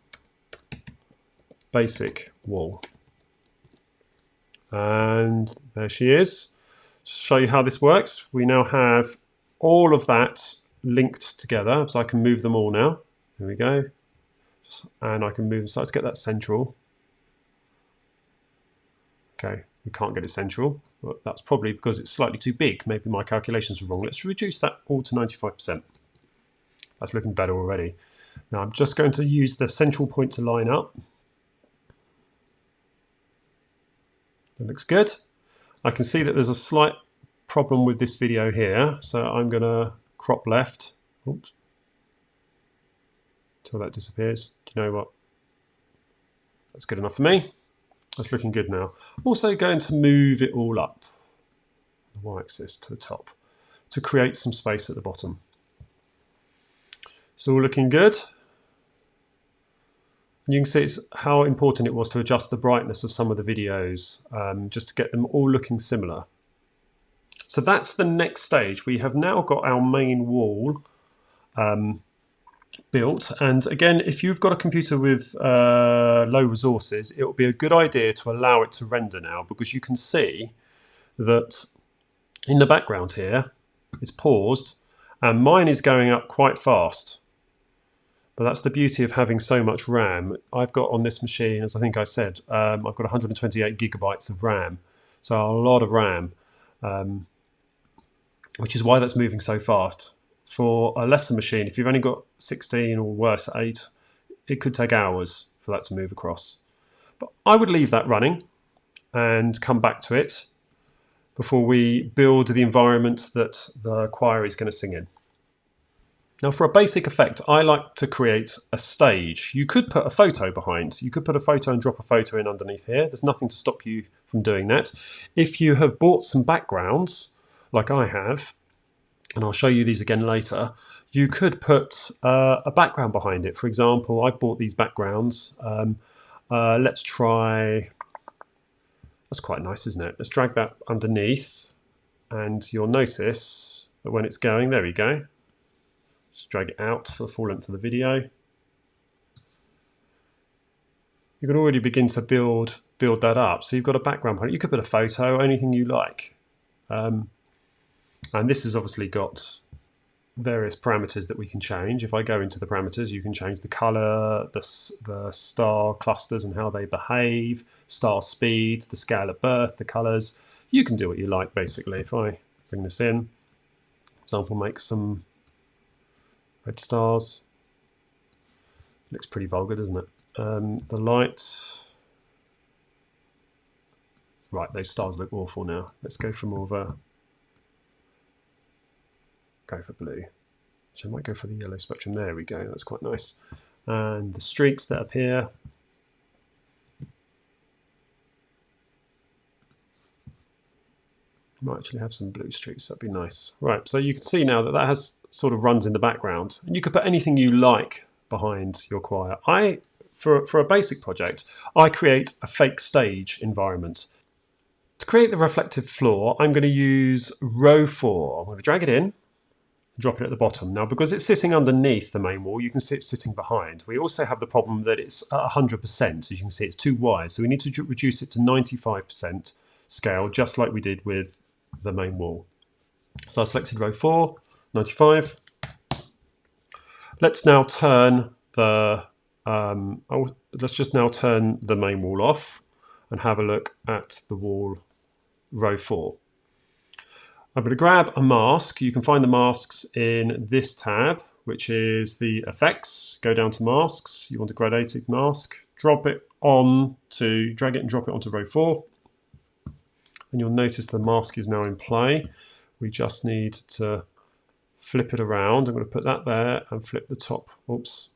basic wall. And there she is. To show you how this works, we now have all of that linked together, so I can move them all now. There we go. And I can move them, so let's get that central. Okay, we can't get it central, but that's probably because it's slightly too big. Maybe my calculations were wrong. Let's reduce that all to 95%. That's looking better already. Now I'm just going to use the central point to line up. That looks good. I can see that there's a slight problem with this video here, so I'm going to crop left. Oops. Till that disappears. Do you know what? That's good enough for me. That's looking good now. I'm also going to move it all up, the y-axis to the top, to create some space at the bottom. It's all looking good. And you can see how important it was to adjust the brightness of some of the videos, just to get them all looking similar. So that's the next stage. We have now got our main wall built, and again, if you've got a computer with low resources, it will be a good idea to allow it to render now, because you can see that in the background here it's paused and mine is going up quite fast. But that's the beauty of having so much RAM. I've got on this machine, as I think I said, I've got 128 gigabytes of RAM, so a lot of RAM, which is why that's moving so fast. For a lesser machine, if you've only got 16 or worse, 8, it could take hours for that to move across. But I would leave that running and come back to it before we build the environment that the choir is going to sing in. Now, for a basic effect, I like to create a stage. You could put a photo behind. You could put a photo and drop a photo in underneath here. There's nothing to stop you from doing that. If you have bought some backgrounds, like I have, and I'll show you these again later, you could put a background behind it. For example, I bought these backgrounds. Let's try, that's quite nice, isn't it? Let's drag that underneath, and you'll notice that when it's going, there we go. Just drag it out for the full length of the video. You can already begin to build that up. So you've got a background behind it. You could put a photo, anything you like. And this has obviously got various parameters that we can change. If I go into the parameters, you can change the color, the star clusters and how they behave, star speed, the scale of birth, the colors. You can do what you like, basically. If I bring this in, for example, make some red stars. Looks pretty vulgar, doesn't it? The lights. Right, those stars look awful now. Let's go for more of a, go for blue. Which I might go for the yellow spectrum. There we go, that's quite nice. And the streaks that appear. Might actually have some blue streaks, that'd be nice. Right, so you can see now that that has sort of runs in the background. And you could put anything you like behind your choir. For a basic project, I create a fake stage environment. To create the reflective floor, I'm going to use row 4. I'm going to drag it in, drop it at the bottom. Now, because it's sitting underneath the main wall, you can see it's sitting behind. We also have the problem that it's at 100%. As you can see, it's too wide. So we need to reduce it to 95% scale, just like we did with the main wall. So I selected row 4, 95. Let's now turn the, let's just now turn the main wall off and have a look at the wall row 4. I'm going to grab a mask. You can find the masks in this tab, which is the effects. Go down to masks. You want a gradated mask. Drop it on to, drag it and drop it onto row 4. And you'll notice the mask is now in play. We just need to flip it around. I'm going to put that there and flip the top. Oops.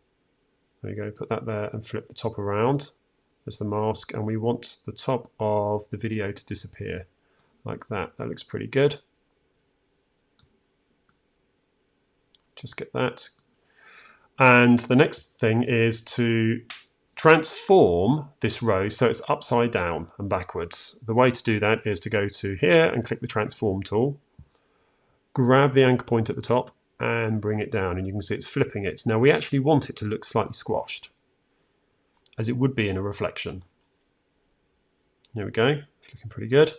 There you go. Put that there and flip the top around. There's the mask, and we want the top of the video to disappear like that. That looks pretty good. Just get that. And the next thing is to transform this row so it's upside down and backwards. The way to do that is to go to here and click the transform tool, grab the anchor point at the top and bring it down, and you can see it's flipping it. Now we actually want it to look slightly squashed, as it would be in a reflection. There we go, it's looking pretty good.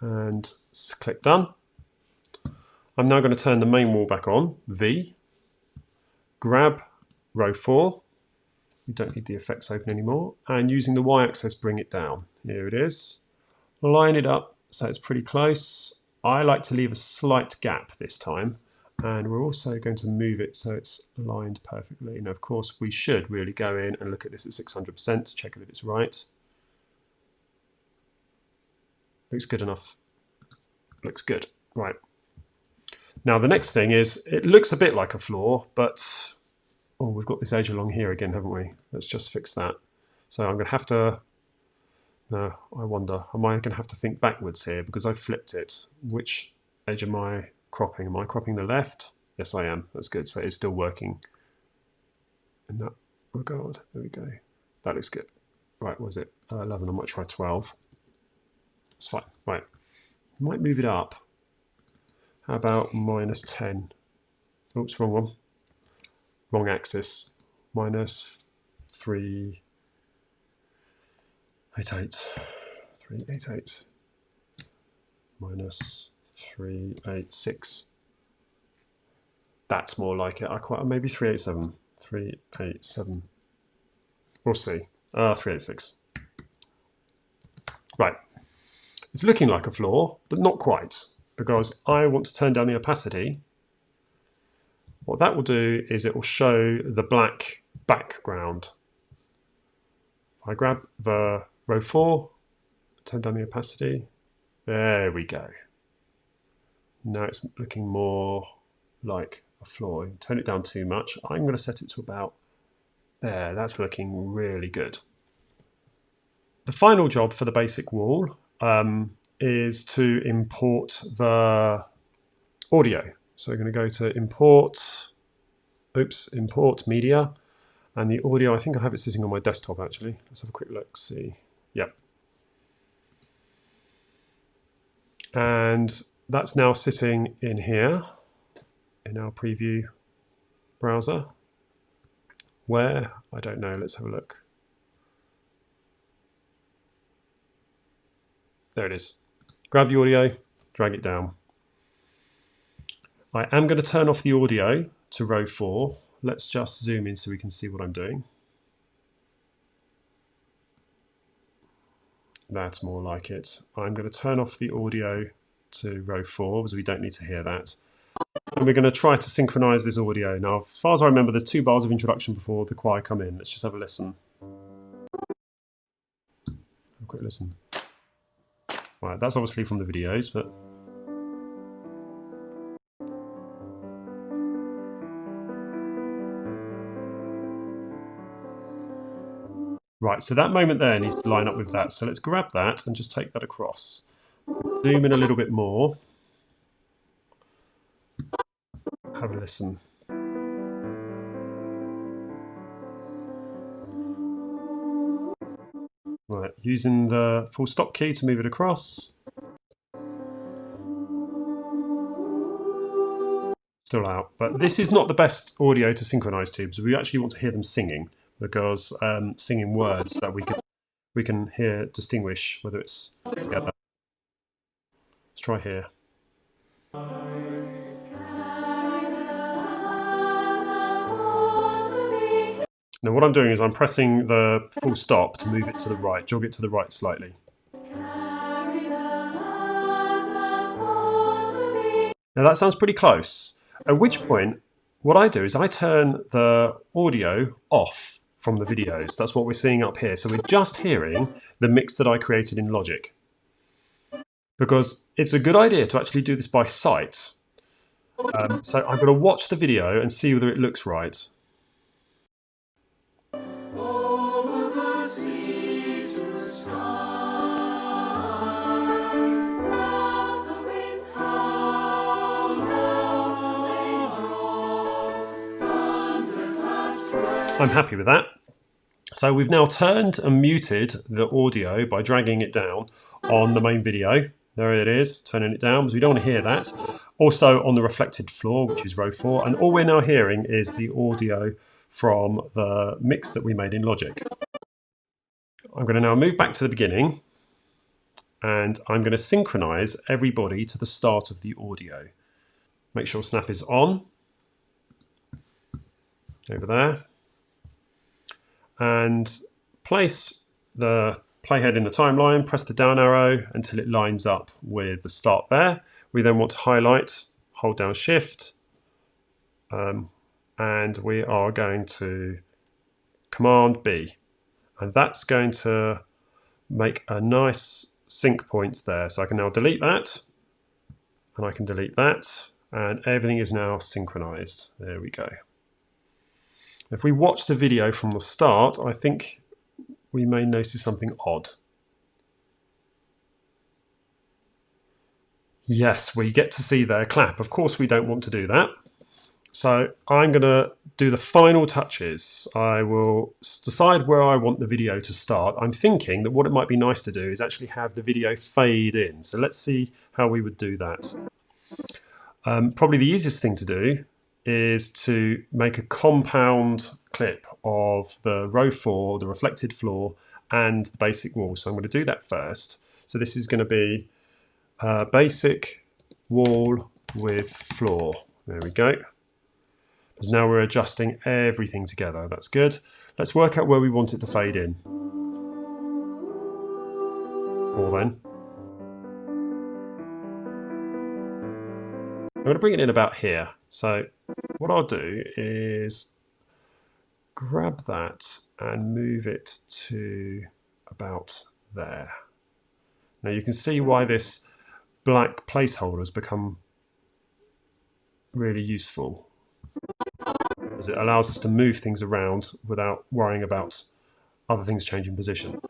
And click done. I'm now going to turn the main wall back on, V, grab row 4, we don't need the effects open anymore, and using the Y-axis bring it down. Here it is. Line it up so it's pretty close. I like to leave a slight gap this time, and we're also going to move it so it's aligned perfectly. And of course we should really go in and look at this at 600% to check that it's right. Looks good enough. Looks good. Right. Now the next thing is, it looks a bit like a floor, but oh, we've got this edge along here again, haven't we? Let's just fix that. So I'm going to have to, no, I wonder, am I going to have to think backwards here because I flipped it? Which edge am I cropping? Am I cropping the left? Yes, I am. That's good. So it's still working in that regard. There we go. That looks good. Right, what was it? 11, I might try 12. It's fine. Right. I might move it up. How about minus 10? Oops, wrong one. Wrong axis. Minus 388. 388. Minus 386. That's more like it. Maybe 387. 387. We'll see. 386. Right. It's looking like a floor, but not quite, because I want to turn down the opacity. What that will do is it will show the black background. If I grab the row 4, turn down the opacity, there we go. Now it's looking more like a floor. Turn it down too much. I'm going to set it to about there. That's looking really good. The final job for the basic wall is to import the audio. So we're going to go to import media, and the audio, I think I have it sitting on my desktop actually. Let's have a quick look, see. Yep. And that's now sitting in here in our preview browser. Where? I don't know, let's have a look. There it is. Grab the audio, drag it down. I am going to turn off the audio to row 4. Let's just zoom in so we can see what I'm doing. That's more like it. I'm going to turn off the audio to row 4 because we don't need to hear that. And we're going to try to synchronize this audio. Now, as far as I remember, there's 2 bars of introduction before the choir come in. Let's just have a listen. Have a quick listen. Right, that's obviously from the videos, but right, so that moment there needs to line up with that. So let's grab that and just take that across. Zoom in a little bit more. Have a listen. Right, using the full stop key to move it across. Still out, but this is not the best audio to synchronize to because we actually want to hear them singing, because singing words that we can hear distinguish whether it's together. Let's try here. Now what I'm doing is I'm pressing the full stop to move it to the right, jog it to the right slightly. Now that sounds pretty close, at which point what I do is I turn the audio off from the videos. That's what we're seeing up here. So we're just hearing the mix that I created in Logic. because it's a good idea to actually do this by sight. So I'm going to watch the video and see whether it looks right. I'm happy with that. So we've now turned and muted the audio by dragging it down on the main video. There it is, turning it down because we don't want to hear that. Also on the reflected floor, which is row 4. And all we're now hearing is the audio from the mix that we made in Logic. I'm going to now move back to the beginning and I'm going to synchronize everybody to the start of the audio. Make sure Snap is on. Over there. And place the playhead in the timeline, press the down arrow until it lines up with the start there. We then want to highlight, hold down Shift, and we are going to Command B. And that's going to make a nice sync points there. So I can now delete that, and I can delete that, and everything is now synchronized. There we go. If we watch the video from the start, I think we may notice something odd. Yes, we get to see their clap. Of course, we don't want to do that. So I'm going to do the final touches. I will decide where I want the video to start. I'm thinking that what it might be nice to do is actually have the video fade in. So let's see how we would do that. Probably the easiest thing to do is to make a compound clip of the row 4, the reflected floor, and the basic wall. So I'm going to do that first. So this is going to be basic wall with floor. There we go. Because now we're adjusting everything together. That's good. Let's work out where we want it to fade in. Or then. I'm going to bring it in about here. So what I'll do is grab that and move it to about there. Now you can see why this black placeholder has become really useful, as it allows us to move things around without worrying about other things changing position.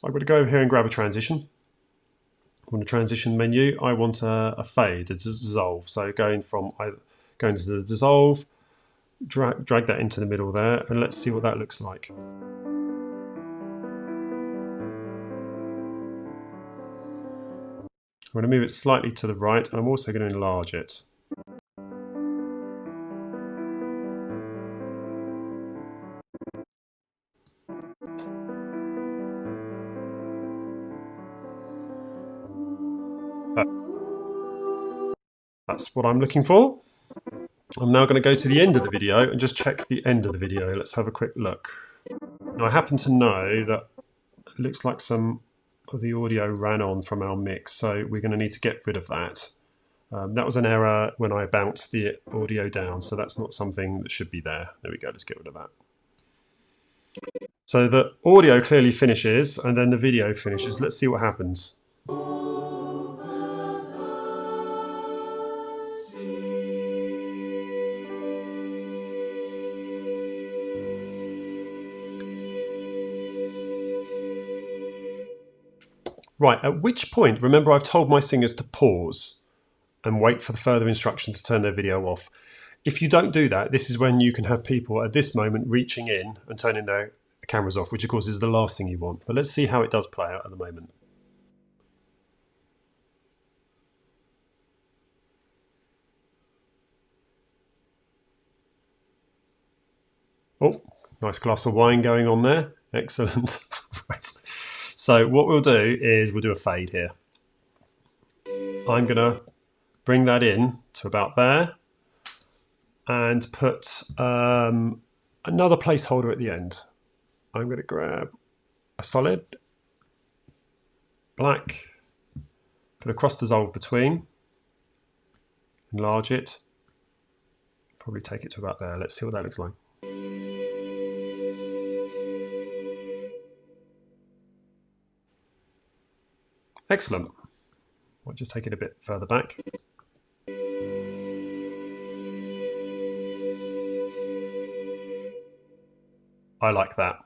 I'm going to go over here and grab a transition. On the transition menu, I want a fade, a dissolve. So going to the dissolve, drag that into the middle there, and let's see what that looks like. I'm going to move it slightly to the right, and I'm also going to enlarge it. That's what I'm looking for. I'm now going to go to the end of the video and just check the end of the video. Let's have a quick look. Now I happen to know that it looks like some of the audio ran on from our mix, so we're going to need to get rid of that. That was an error when I bounced the audio down, so that's not something that should be there. There we go, let's get rid of that. So the audio clearly finishes and then the video finishes. Let's see what happens. Right, at which point, remember I've told my singers to pause and wait for the further instruction to turn their video off. If you don't do that, this is when you can have people at this moment reaching in and turning their cameras off, which of course is the last thing you want. But let's see how it does play out at the moment. Oh, nice glass of wine going on there. Excellent. Right. So what we'll do is we'll do a fade here. I'm going to bring that in to about there and put another placeholder at the end. I'm going to grab a solid, black, put a cross dissolve between, enlarge it, probably take it to about there. Let's see what that looks like. Excellent. I'll just take it a bit further back. I like that.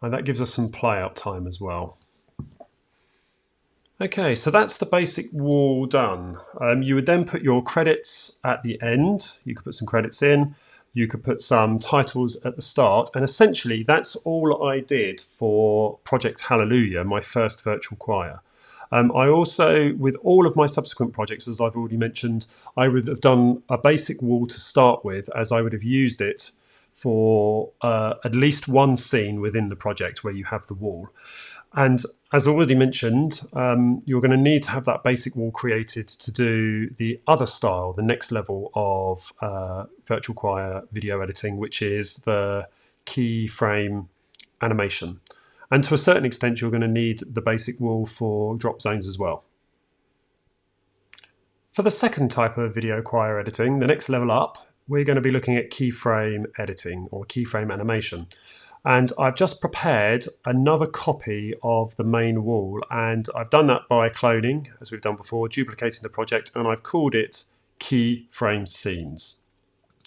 And that gives us some play out time as well. Okay, so that's the basic wall done. You would then put your credits at the end. You could put some credits in. You could put some titles at the start. And essentially, that's all I did for Project Hallelujah, my first virtual choir. I also, with all of my subsequent projects, as I've already mentioned, I would have done a basic wall to start with, as I would have used it for at least one scene within the project where you have the wall. And as already mentioned, you're going to need to have that basic wall created to do the other style, the next level of virtual choir video editing, which is the keyframe animation. And to a certain extent, you're going to need the basic wall for Dropzones as well. For the second type of video choir editing, the next level up, we're going to be looking at keyframe editing or keyframe animation. And I've just prepared another copy of the main wall, and I've done that by cloning, as we've done before, duplicating the project, and I've called it Keyframe Scenes.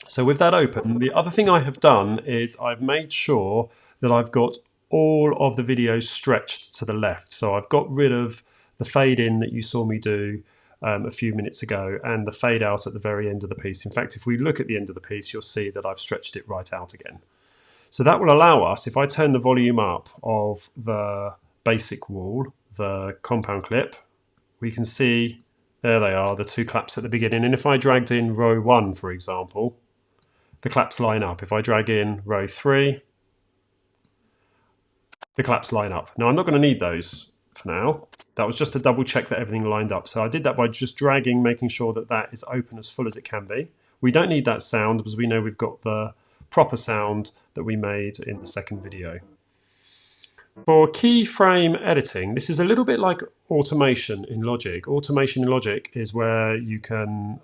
So with that open, the other thing I have done is I've made sure that I've got all of the videos stretched to the left. So I've got rid of the fade in that you saw me do a few minutes ago and the fade out at the very end of the piece. In fact, if we look at the end of the piece, you'll see that I've stretched it right out again. So that will allow us, if I turn the volume up of the basic wall, the compound clip, we can see, there they are, the two claps at the beginning. And if I dragged in row 1, for example, the claps line up. If I drag in row 3, the claps line up. Now, I'm not going to need those for now. That was just to double check that everything lined up. So I did that by just dragging, making sure that that is open as full as it can be. We don't need that sound because we know we've got the proper sound that we made in the second video. For keyframe editing, this is a little bit like automation in Logic. Automation in Logic is where you can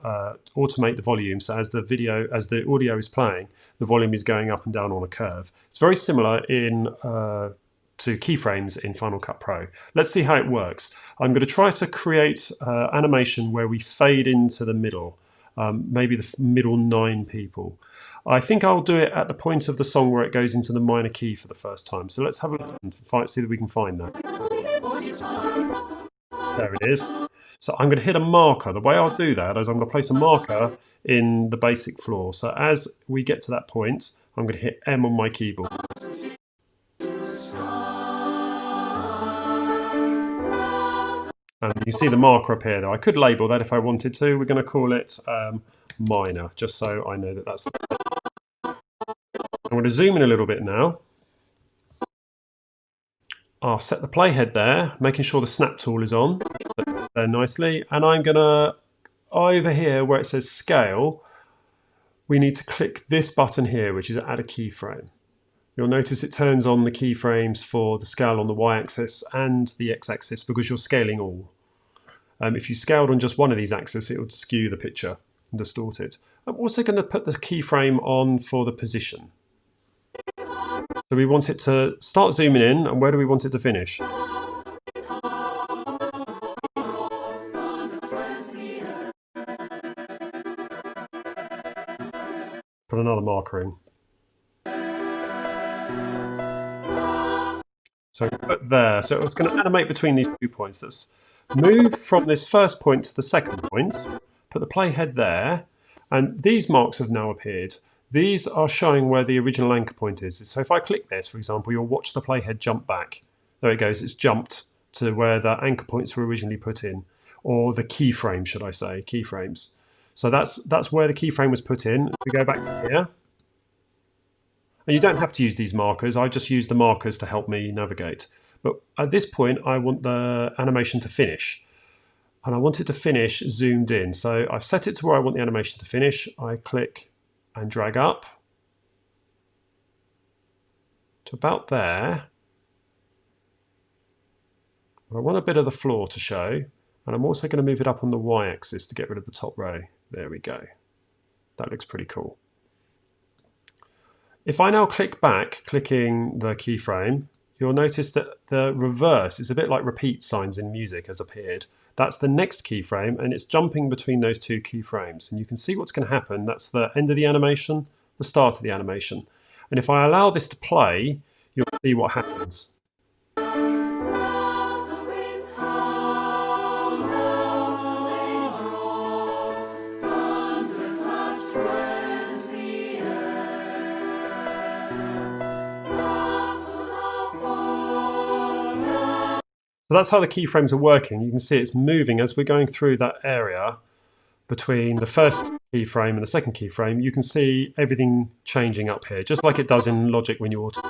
automate the volume. So as the audio is playing, the volume is going up and down on a curve. It's very similar to keyframes in Final Cut Pro. Let's see how it works. I'm going to try to create animation where we fade into the middle, maybe the middle 9 people. I think I'll do it at the point of the song where it goes into the minor key for the first time. So let's have a listen and see if we can find that. There it is. So I'm going to hit a marker. The way I'll do that is I'm going to place a marker in the basic floor. So as we get to that point, I'm going to hit M on my keyboard. And you can see the marker appear there. I could label that if I wanted to. We're going to call it minor, just so I know that that's... I'm going to zoom in a little bit now. I'll set the playhead there, making sure the snap tool is on there nicely. And I'm going to, over here where it says scale, we need to click this button here, which is add a keyframe. You'll notice it turns on the keyframes for the scale on the y-axis and the x-axis because you're scaling all. If you scaled on just one of these axes, it would skew the picture and distort it. I'm also going to put the keyframe on for the position. So we want it to start zooming in, and where do we want it to finish? Put another marker in. So put there. So it's going to animate between these 2 points. Let's move from this first point to the second point. Put the playhead there, and these marks have now appeared. These are showing where the original anchor point is. So if I click this, for example, you'll watch the playhead jump back. There it goes. It's jumped to where the anchor points were originally put in, or the keyframe, should I say, keyframes. So that's where the keyframe was put in. We go back to here. And you don't have to use these markers. I just use the markers to help me navigate. But at this point, I want the animation to finish. And I want it to finish zoomed in. So I've set it to where I want the animation to finish. I click and drag up to about there. I want a bit of the floor to show, and I'm also going to move it up on the y-axis to get rid of the top row. There we go. That looks pretty cool. If I now click back, clicking the keyframe, you'll notice that the reverse is a bit like repeat signs in music has appeared. That's the next keyframe, and it's jumping between those two keyframes. And you can see what's going to happen. That's the end of the animation, the start of the animation. And if I allow this to play, you'll see what happens. So that's how the keyframes are working. You can see it's moving as we're going through that area between the first keyframe and the second keyframe. You can see everything changing up here, just like it does in Logic when you auto.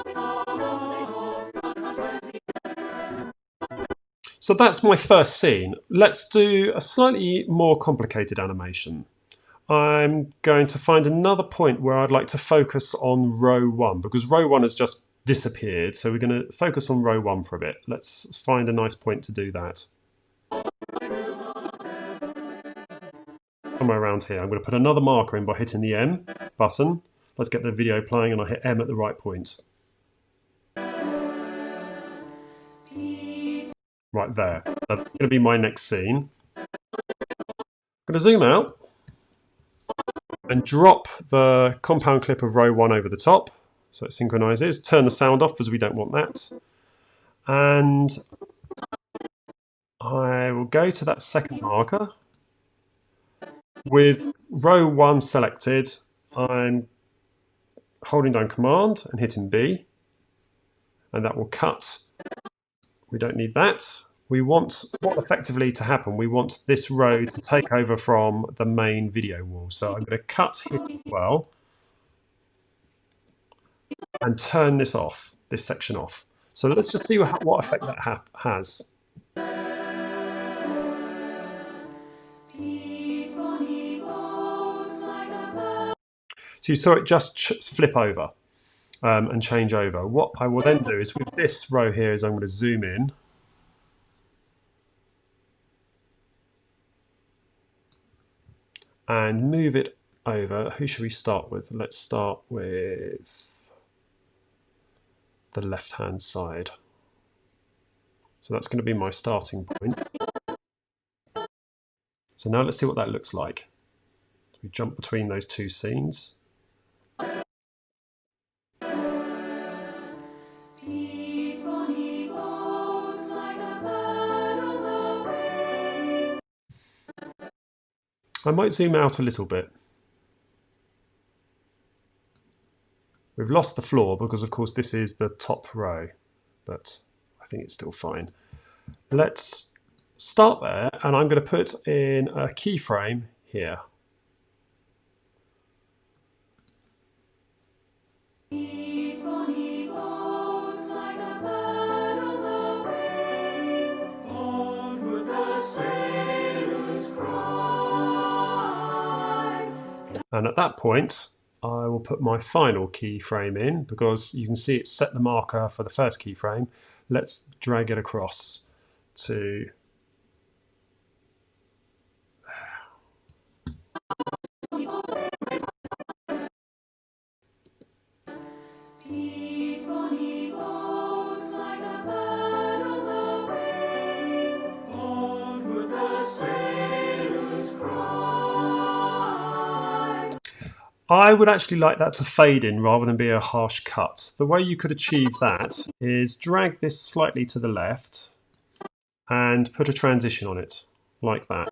So that's my first scene. Let's do a slightly more complicated animation. I'm going to find another point where I'd like to focus on row 1, because row 1 has just disappeared. So we're going to focus on row 1 for a bit. Let's find a nice point to do that. Somewhere around here. I'm going to put another marker in by hitting the M button. Let's get the video playing, and I hit M at the right point. Right there. So that's going to be my next scene. I'm going to zoom out and drop the compound clip of row 1 over the top, so it synchronizes. Turn the sound off because we don't want that. And I will go to that second marker. With row 1 selected, I'm holding down Command and hitting B, and that will cut. We don't need that. We want what effectively to happen. We want this row to take over from the main video wall. So I'm going to cut here as well and turn this off, this section off. So let's just see what effect that has. So you saw it just flip over and change over. What I will then do is with this row here is I'm going to zoom in. And move it over. Who should we start with? Let's start with the left-hand side. So that's going to be my starting point. So now let's see what that looks like. We jump between those two scenes. I might zoom out a little bit. We've lost the floor because, of course, this is the top row, but I think it's still fine. Let's start there, and I'm going to put in a keyframe here. And at that point, I will put my final keyframe in because you can see it's set the marker for the first keyframe. Let's drag it across to I would actually like that to fade in rather than be a harsh cut. The way you could achieve that is drag this slightly to the left and put a transition on it, like that.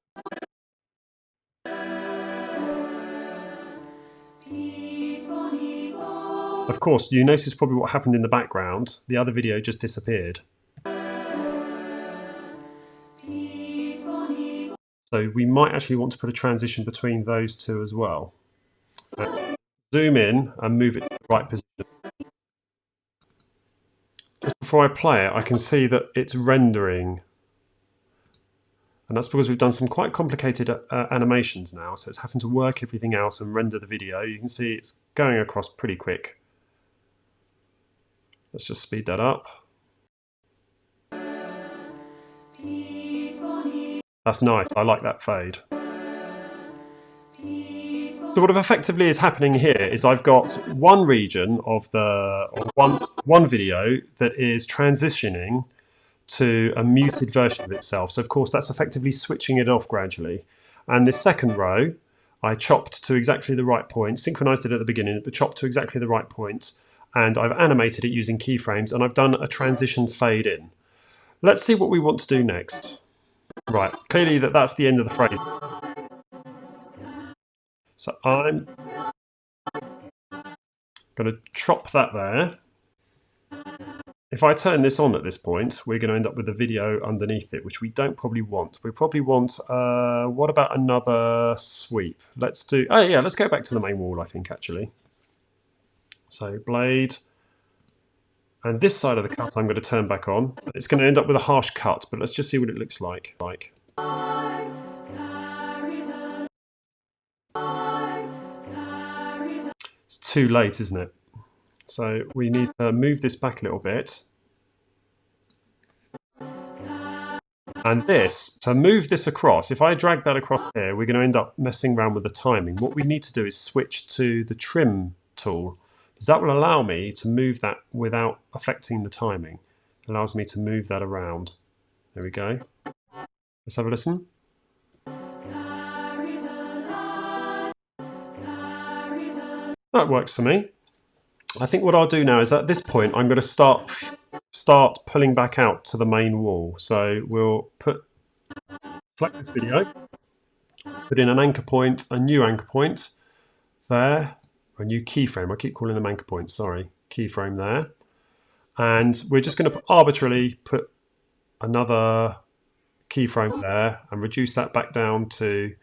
Of course, you notice probably what happened in the background. The other video just disappeared. So we might actually want to put a transition between those two as well. Zoom in and move it to the right position. Just before I play it, I can see that it's rendering. And that's because we've done some quite complicated animations now. So it's having to work everything out and render the video. You can see it's going across pretty quick. Let's just speed that up. That's nice. I like that fade. So what effectively is happening here is I've got one region of one video that is transitioning to a muted version of itself. So of course that's effectively switching it off gradually. And this second row, I chopped to exactly the right point, synchronized it at the beginning, but chopped to exactly the right point. And I've animated it using keyframes, and I've done a transition fade in. Let's see what we want to do next. Right, clearly that's the end of the phrase. So I'm going to chop that there. If I turn this on at this point, we're going to end up with a video underneath it, which we don't probably want. We probably want, what about another sweep? Let's do, oh yeah, let's go back to the main wall, I think, actually. So blade, and this side of the cut I'm going to turn back on. It's going to end up with a harsh cut, but let's just see what it looks like. It's too late, isn't it? So we need to move this back a little bit. And this, to move this across, if I drag that across here, we're going to end up messing around with the timing. What we need to do is switch to the trim tool, because that will allow me to move that without affecting the timing. It allows me to move that around. There we go. Let's have a listen. That works for me. I think what I'll do now is at this point I'm going to start pulling back out to the main wall. So we'll select this video, put in an anchor point, a new anchor point there, a new keyframe. I keep calling them anchor points, sorry, keyframe there. And we're just going to arbitrarily put another keyframe there and reduce that back down to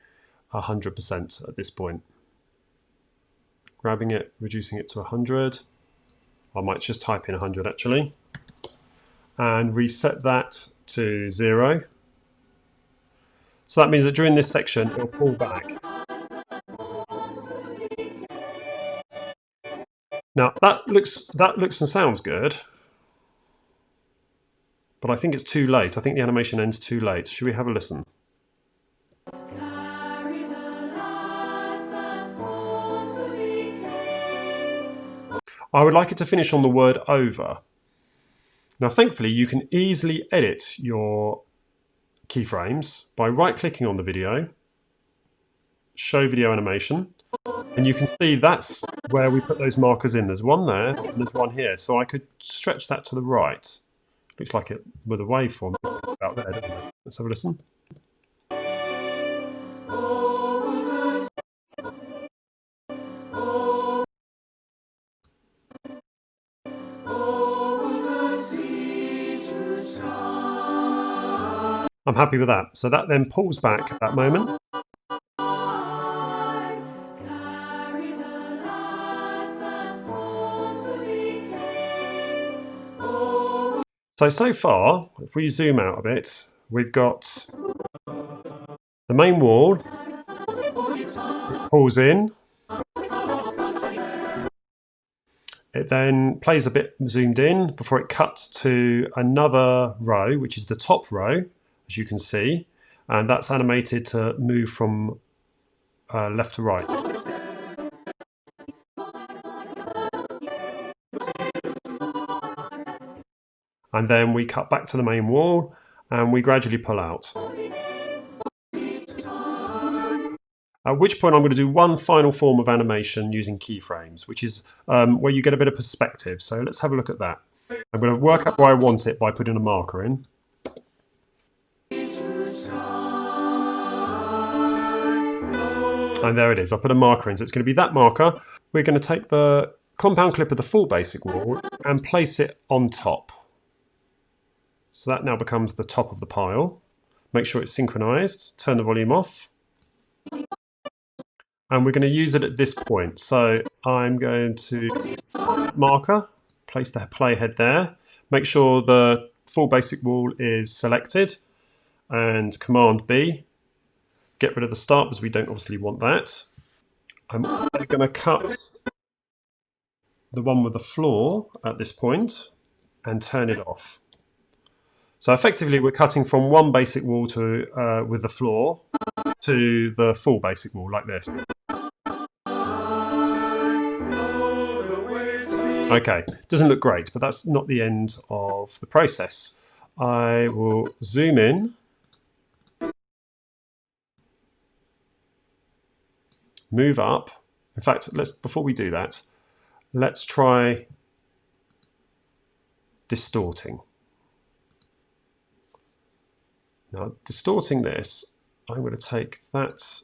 100% at this point. Grabbing it, reducing it to 100. I might just type in 100 actually. And reset that to 0. So that means that during this section, it'll pull back. Now that looks and sounds good, but I think it's too late. I think the animation ends too late. Should we have a listen? I would like it to finish on the word over. Now, thankfully, you can easily edit your keyframes by right-clicking on the video, show video animation, and you can see that's where we put those markers in. There's one there, and there's one here. So I could stretch that to the right. Looks like it with a waveform out there, doesn't it? Let's have a listen. I'm happy with that. So that then pulls back at that moment. So far, if we zoom out a bit, we've got the main wall, it pulls in, it then plays a bit zoomed in before it cuts to another row, which is the top row, as you can see, and that's animated to move from left to right. And then we cut back to the main wall and we gradually pull out. At which point I'm going to do one final form of animation using keyframes, which is where you get a bit of perspective. So let's have a look at that. I'm going to work out where I want it by putting a marker in. And there it is. I put a marker in, so it's going to be that marker. We're going to take the compound clip of the full basic wall and place it on top. So that now becomes the top of the pile. Make sure it's synchronized. Turn the volume off. And we're going to use it at this point. So I'm going to marker, place the playhead there. Make sure the full basic wall is selected. And Command B. Get rid of the start because we don't obviously want that. I'm also going to cut the one with the floor at this point and turn it off. So effectively we're cutting from one basic wall to with the floor to the full basic wall like this. Okay, doesn't look great, but that's not the end of the process. I will zoom in. Move up. In fact, before we do that, let's try distorting. Now, distorting this, I'm going to take that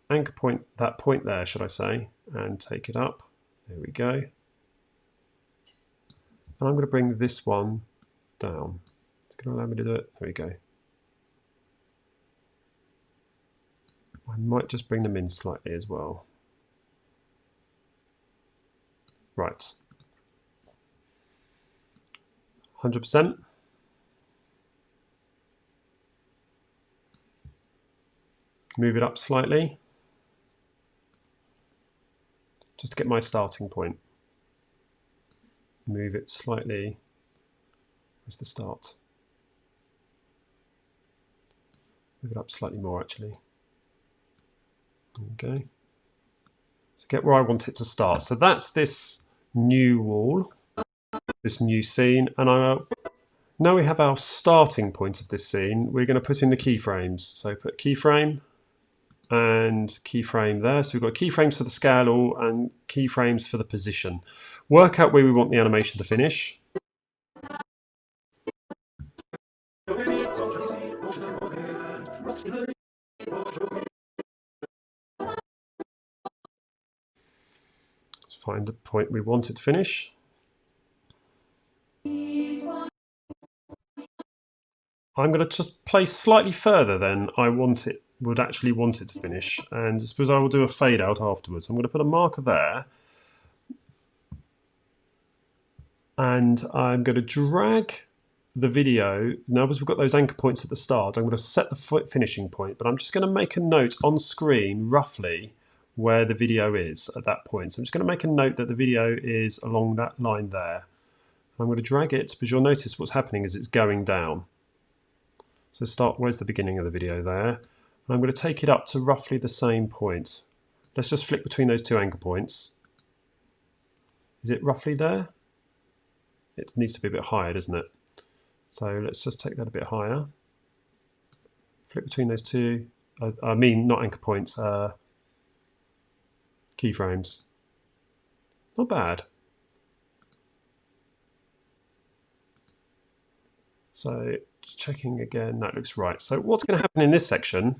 anchor point, that point there, should I say, and take it up. There we go. And I'm going to bring this one down. It's going to allow me to do it. There we go. I might just bring them in slightly as well. Right. 100%. Move it up slightly, just to get my starting point. Move it slightly. Where's the start? Move it up slightly more, actually. There we go. So get where I want it to start. So that's this new wall, this new scene, and now we have our starting point of this scene. We're going to put in the keyframes. So put keyframe and keyframe there. So we've got keyframes for the scale all and keyframes for the position. Work out where we want the animation to finish. Let's find the point we want it to finish. I'm going to just place slightly further than I would actually want it to finish, and I suppose I will do a fade out afterwards. I'm going to put a marker there, and I'm going to drag the video. Now, as we've got those anchor points at the start, I'm going to set the finishing point, but I'm just going to make a note on screen roughly where the video is at that point. So I'm just going to make a note that the video is along that line there. I'm going to drag it, because you'll notice what's happening is it's going down. So where's the beginning of the video there? I'm going to take it up to roughly the same point. Let's just flick between those two anchor points. Is it roughly there? It needs to be a bit higher, doesn't it? So let's just take that a bit higher. Flick between those two, I mean not anchor points, keyframes. Not bad. So checking again, that looks right. So what's going to happen in this section?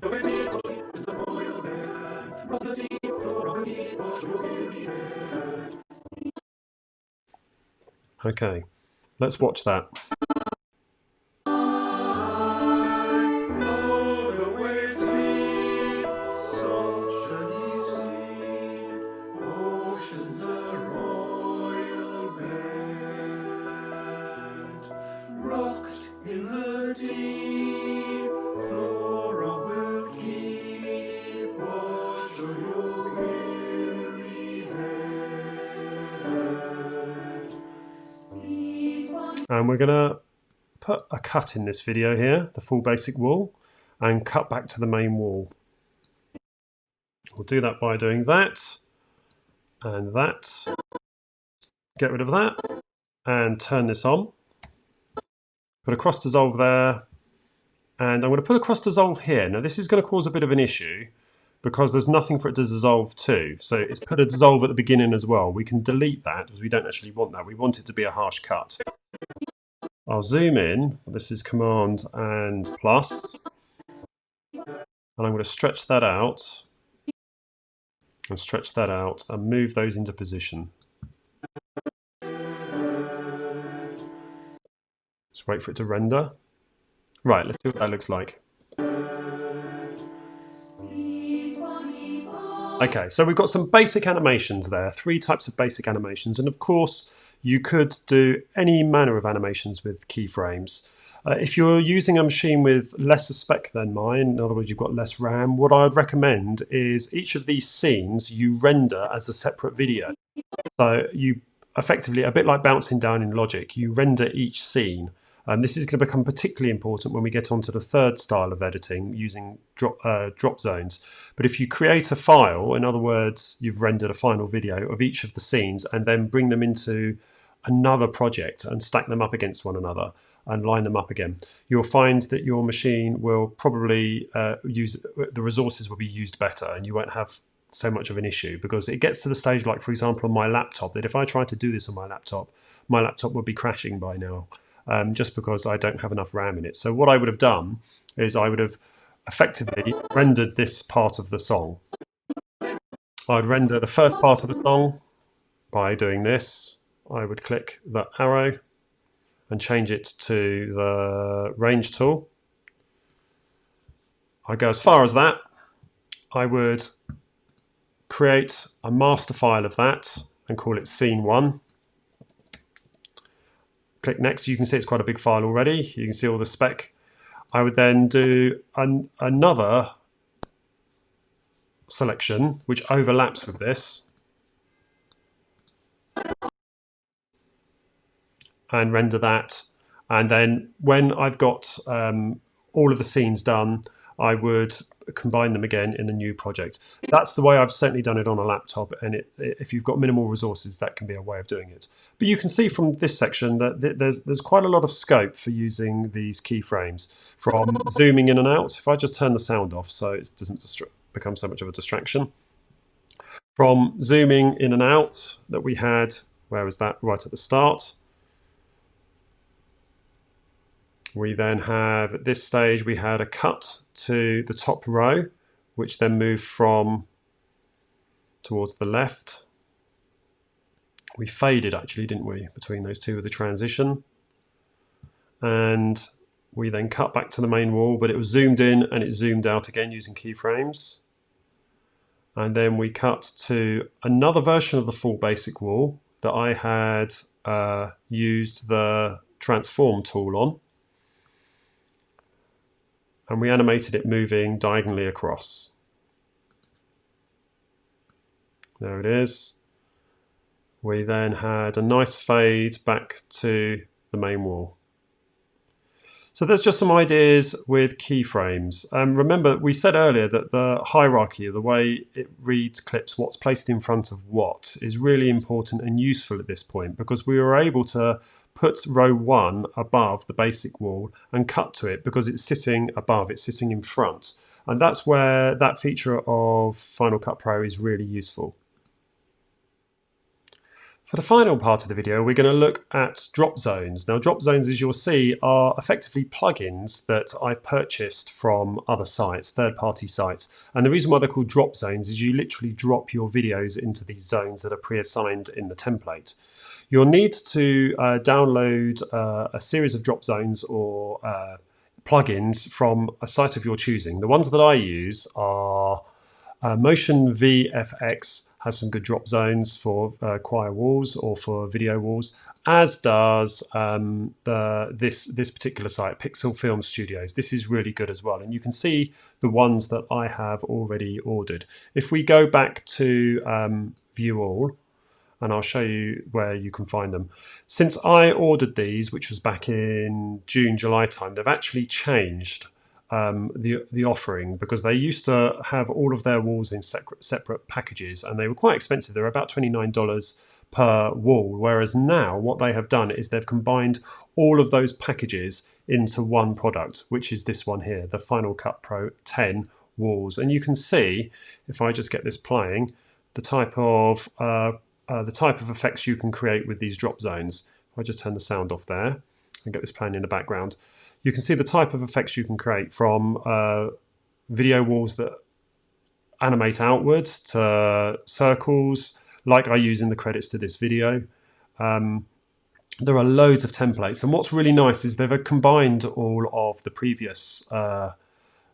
Okay, let's watch that. And we're going to put a cut in this video here, the full basic wall, and cut back to the main wall. We'll do that by doing that and that. Get rid of that and turn this on. Put a cross dissolve there, and I'm going to put a cross dissolve here. Now this is going to cause a bit of an issue because there's nothing for it to dissolve to. So it's put a dissolve at the beginning as well. We can delete that because we don't actually want that. We want it to be a harsh cut. I'll zoom in. This is Command and plus. And I'm going to stretch that out. And stretch that out and move those into position. Just wait for it to render. Right, let's see what that looks like. Okay, so we've got some basic animations there, 3 types of basic animations, and of course you could do any manner of animations with keyframes. If you're using a machine with lesser spec than mine, in other words you've got less RAM, what I'd recommend is each of these scenes you render as a separate video. So you effectively, a bit like bouncing down in Logic, you render each scene. This is going to become particularly important when we get onto the third style of editing using drop zones. But if you create a file, in other words, you've rendered a final video of each of the scenes and then bring them into another project and stack them up against one another and line them up again, you'll find that your machine will probably use, the resources will be used better, and you won't have so much of an issue, because it gets to the stage, like for example on my laptop, that if I tried to do this on my laptop would be crashing by now, just because I don't have enough RAM in it. So what I would have done is I would have effectively rendered this part of the song. I would render the first part of the song by doing this. I would click the arrow and change it to the range tool. I go as far as that. I would create a master file of that and call it scene 1. Click next. You can see it's quite a big file already. You can see all the spec. I would then do another selection which overlaps with this and render that. And then when I've got all of the scenes done, I would combine them again in a new project. That's the way I've certainly done it on a laptop, and if you've got minimal resources, that can be a way of doing it. But you can see from this section that there's quite a lot of scope for using these keyframes, from zooming in and out. If I just turn the sound off so it doesn't become so much of a distraction. From zooming in and out that we had, where was that? Right at the start. We then have, at this stage, we had a cut to the top row, which then moved from towards the left. We faded actually, didn't we, between those two with the transition. And we then cut back to the main wall, but it was zoomed in and it zoomed out again using keyframes. And then we cut to another version of the full basic wall that I had used the transform tool on. And we animated it moving diagonally across. There it is. We then had a nice fade back to the main wall. So there's just some ideas with keyframes. Remember, we said earlier that the hierarchy, the way it reads clips, what's placed in front of what, is really important and useful at this point, because we were able to put row 1 above the basic wall and cut to it because it's sitting above, it's sitting in front. And that's where that feature of Final Cut Pro is really useful. For the final part of the video, we're going to look at Dropzones. Now, Dropzones, as you'll see, are effectively plugins that I've purchased from other sites, third-party sites. And the reason why they're called Dropzones is you literally drop your videos into these zones that are pre-assigned in the template. You'll need to download a series of Dropzones or plugins from a site of your choosing. The ones that I use are Motion VFX has some good drop zones for choir walls or for video walls, as does this particular site, Pixel Film Studios. This is really good as well, and you can see the ones that I have already ordered. If we go back to View All, and I'll show you where you can find them. Since I ordered these, which was back in June, July time, they've actually changed the offering, because they used to have all of their walls in separate packages, and they were quite expensive. They were about $29 per wall, whereas now what they have done is they've combined all of those packages into one product, which is this one here, the Final Cut Pro 10 walls. And you can see, if I just get this playing, the type of effects you can create with these drop zones. If I just turn the sound off there and get this playing in the background, you can see the type of effects you can create, from video walls that animate outwards to circles, like I use in the credits to this video. There are loads of templates, and what's really nice is they've combined all of the previous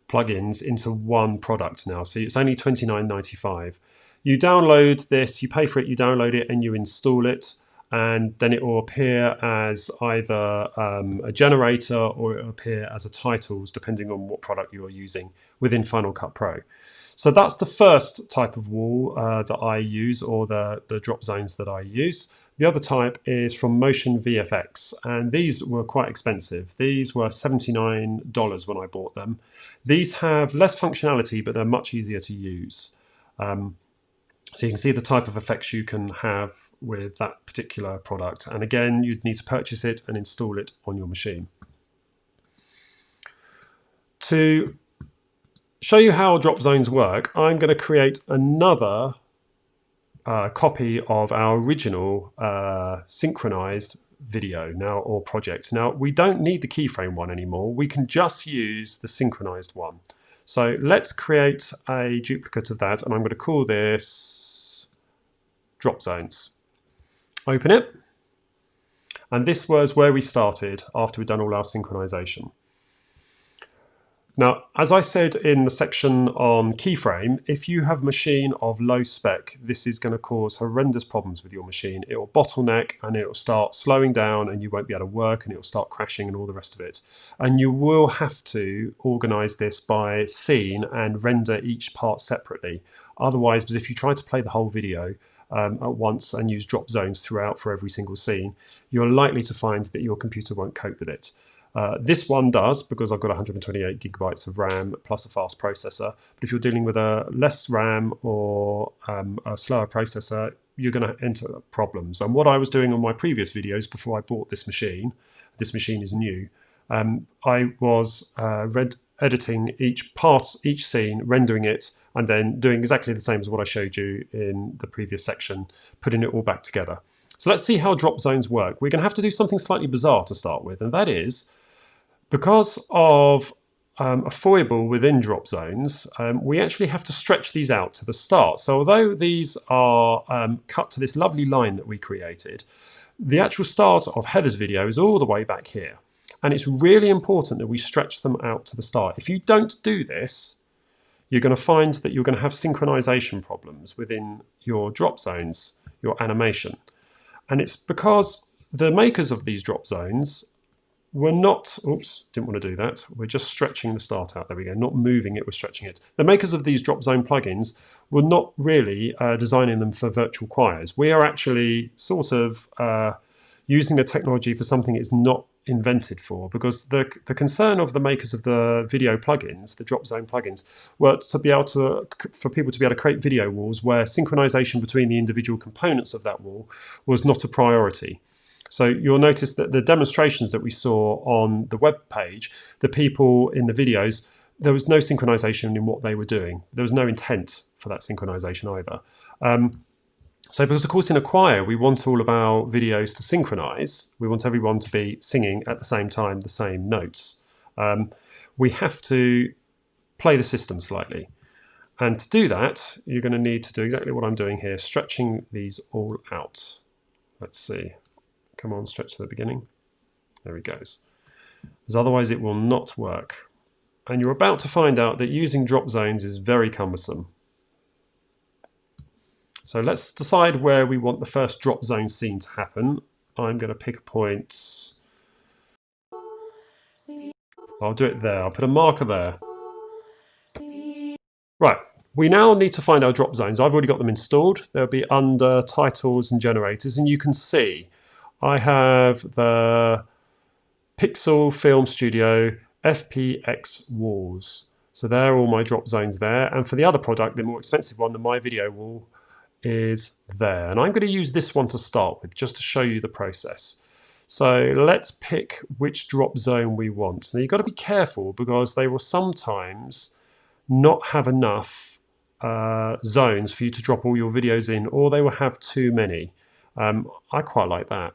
plugins into one product now. So it's only $29.95. You download this, you pay for it, you download it, and you install it, and then it will appear as either a generator or it will appear as a titles, depending on what product you are using within Final Cut Pro. So that's the first type of wall that I use, or the drop zones that I use. The other type is from Motion VFX, and these were quite expensive. These were $79 when I bought them. These have less functionality, but they're much easier to use. So you can see the type of effects you can have with that particular product. And again, you'd need to purchase it and install it on your machine. To show you how Dropzones work, I'm going to create another copy of our original synchronized video now, or project. Now, we don't need the keyframe one anymore. We can just use the synchronized one. So let's create a duplicate of that, and I'm going to call this Dropzones. Open it. And this was where we started after we'd done all our synchronization. Now, as I said in the section on keyframe, if you have a machine of low spec, this is going to cause horrendous problems with your machine. It will bottleneck and it will start slowing down and you won't be able to work and it will start crashing and all the rest of it. And you will have to organize this by scene and render each part separately. Otherwise, because if you try to play the whole video at once and use drop zones throughout for every single scene, you're likely to find that your computer won't cope with it. This one does, because I've got 128 gigabytes of RAM plus a fast processor. But if you're dealing with a less RAM or a slower processor, you're going to enter problems. And what I was doing on my previous videos before I bought this machine is new, I was editing each part, each scene, rendering it, and then doing exactly the same as what I showed you in the previous section, putting it all back together. So let's see how drop zones work. We're going to have to do something slightly bizarre to start with, and that is, because of a foible within drop zones, we actually have to stretch these out to the start. So although these are cut to this lovely line that we created, the actual start of Heather's video is all the way back here. And it's really important that we stretch them out to the start. If you don't do this, you're going to find that you're going to have synchronization problems within your drop zones, your animation. And it's because the makers of these drop zones were not, oops, didn't want to do that. We're just stretching the start out. There we go, not moving it, we're stretching it. The makers of these drop zone plugins were not really designing them for virtual choirs. We are actually sort of using the technology for something it's not invented for, because the concern of the makers of the video plugins, the drop zone plugins, were to be able to, for people to be able to create video walls where synchronization between the individual components of that wall was not a priority. So you'll notice that the demonstrations that we saw on the web page, the people in the videos, there was no synchronization in what they were doing. There was no intent for that synchronization either. So because, of course, in a choir, we want all of our videos to synchronize. We want everyone to be singing at the same time, the same notes. We have to play the system slightly. And to do that, you're going to need to do exactly what I'm doing here, stretching these all out. Let's see. Come on, stretch to the beginning. There he goes. Because otherwise it will not work. And you're about to find out that using drop zones is very cumbersome. So let's decide where we want the first drop zone scene to happen. I'm going to pick a point. I'll do it there. I'll put a marker there. Right. We now need to find our drop zones. I've already got them installed. They'll be under titles and generators, and you can see I have the Pixel Film Studio FCPX walls. So they're all my drop zones there. And for the other product, the more expensive one, the My Video wall, is there. And I'm going to use this one to start with, just to show you the process. So let's pick which drop zone we want. Now you've got to be careful, because they will sometimes not have enough zones for you to drop all your videos in, or they will have too many. I quite like that.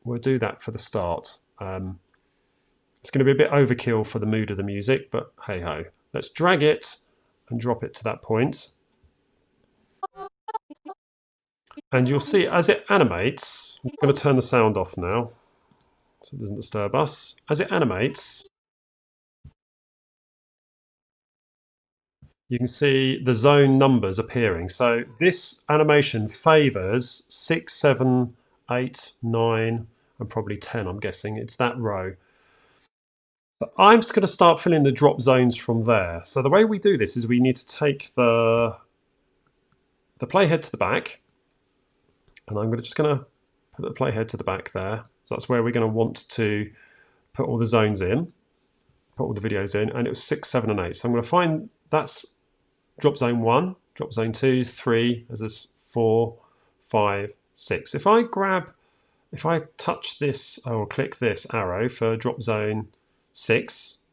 We'll do that for the start. It's going to be a bit overkill for the mood of the music, but hey ho. Let's drag it and drop it to that point. And you'll see as it animates, I'm going to turn the sound off now so it doesn't disturb us. As it animates, you can see the zone numbers appearing. So this animation favors 6, 7, 8, 9, and probably 10, I'm guessing. It's that row. So I'm just going to start filling the drop zones from there. So the way we do this is we need to take the playhead to the back. And I'm just going to put the playhead to the back there. So that's where we're going to want to put all the zones in, put all the videos in. And it was 6, 7, and 8. So I'm going to find that's drop zone 1, drop zone 2, 3, as this 4, 5, 6. If I touch this, I will click this arrow for drop zone 6,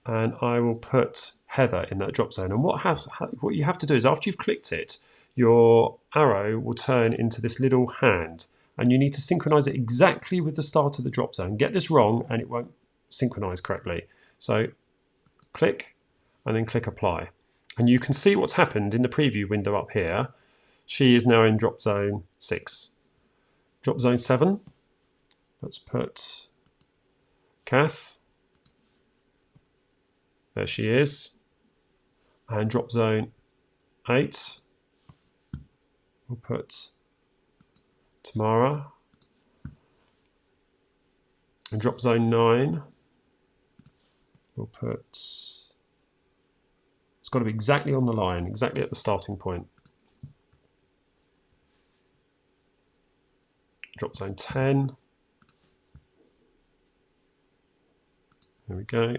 and I will put Heather in that drop zone. And what you have to do is, after you've clicked it, your arrow will turn into this little hand, and you need to synchronize it exactly with the start of the drop zone. Get this wrong and it won't synchronize correctly. So click and then click apply. And you can see what's happened in the preview window up here. She is now in drop zone 6. Drop zone 7, let's put Kath. There she is. And drop zone 8, we'll put Tamara. And drop zone 9, we'll put, it's got to be exactly on the line, exactly at the starting point. Drop zone 10. There we go.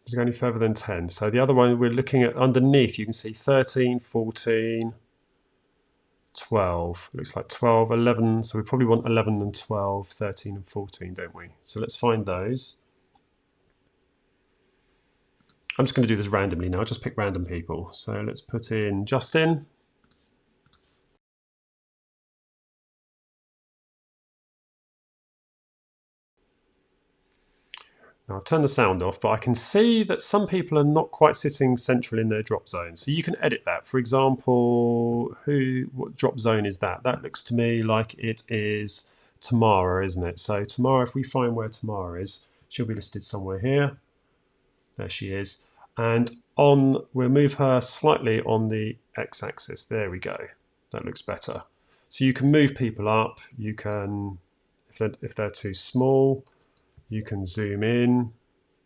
Does it go any further than 10? So the other one we're looking at underneath, you can see 13, 14, 12. It looks like 12, 11. So we probably want 11 and 12, 13 and 14, don't we? So let's find those. I'm just going to do this randomly now. I'll just pick random people. So let's put in Justin. Now I've turned the sound off, but I can see that some people are not quite sitting central in their drop zone. So you can edit that. For example, what drop zone is that? That looks to me like it is Tamara, isn't it? So Tamara, if we find where Tamara is, she'll be listed somewhere here. There she is. And we'll move her slightly on the x-axis. There we go. That looks better. So you can move people up. You can, if they're too small, you can zoom in.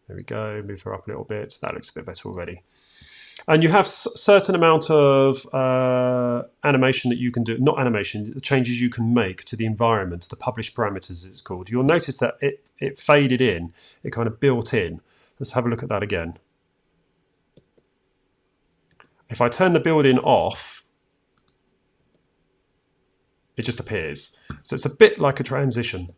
There we go. Move her up a little bit. That looks a bit better already. And you have a certain amount of animation that you can do. Not animation, the changes you can make to the environment, the publish parameters as it's called. You'll notice that it faded in. It kind of built in. Let's have a look at that again. If I turn the build-in off, it just appears. So it's a bit like a transition.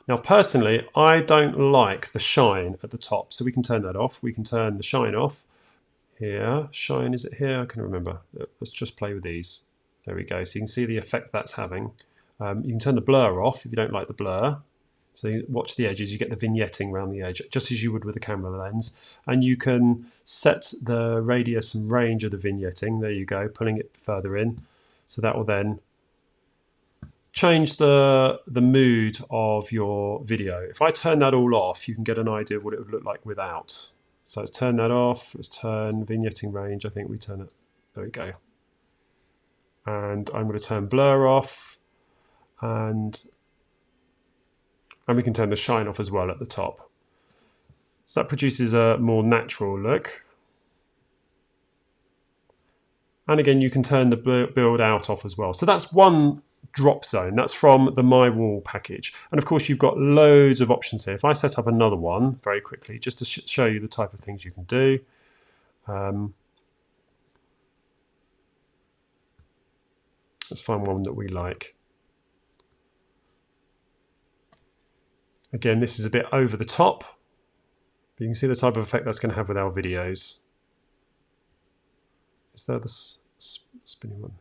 Now, personally, I don't like the shine at the top, so we can turn that off. We can turn the shine off here. Shine, is it here? I can't remember. Let's just play with these. There we go. So you can see the effect that's having. You can turn the blur off if you don't like the blur. So you watch the edges, you get the vignetting around the edge, just as you would with a camera lens. And you can set the radius and range of the vignetting. There you go, pulling it further in. So that will then change the mood of your video. If I turn that all off, you can get an idea of what it would look like without. So let's turn that off. Let's turn vignetting range. I think we turn it. There we go. And I'm going to turn blur off. And we can turn the shine off as well at the top. So that produces a more natural look. And again, you can turn the build out off as well. So that's one drop zone. That's from the My Wall package. And of course, you've got loads of options here. If I set up another one very quickly, just to show you the type of things you can do. Let's find one that we like. Again, this is a bit over the top, but you can see the type of effect that's going to have with our videos. Is there the spinning one?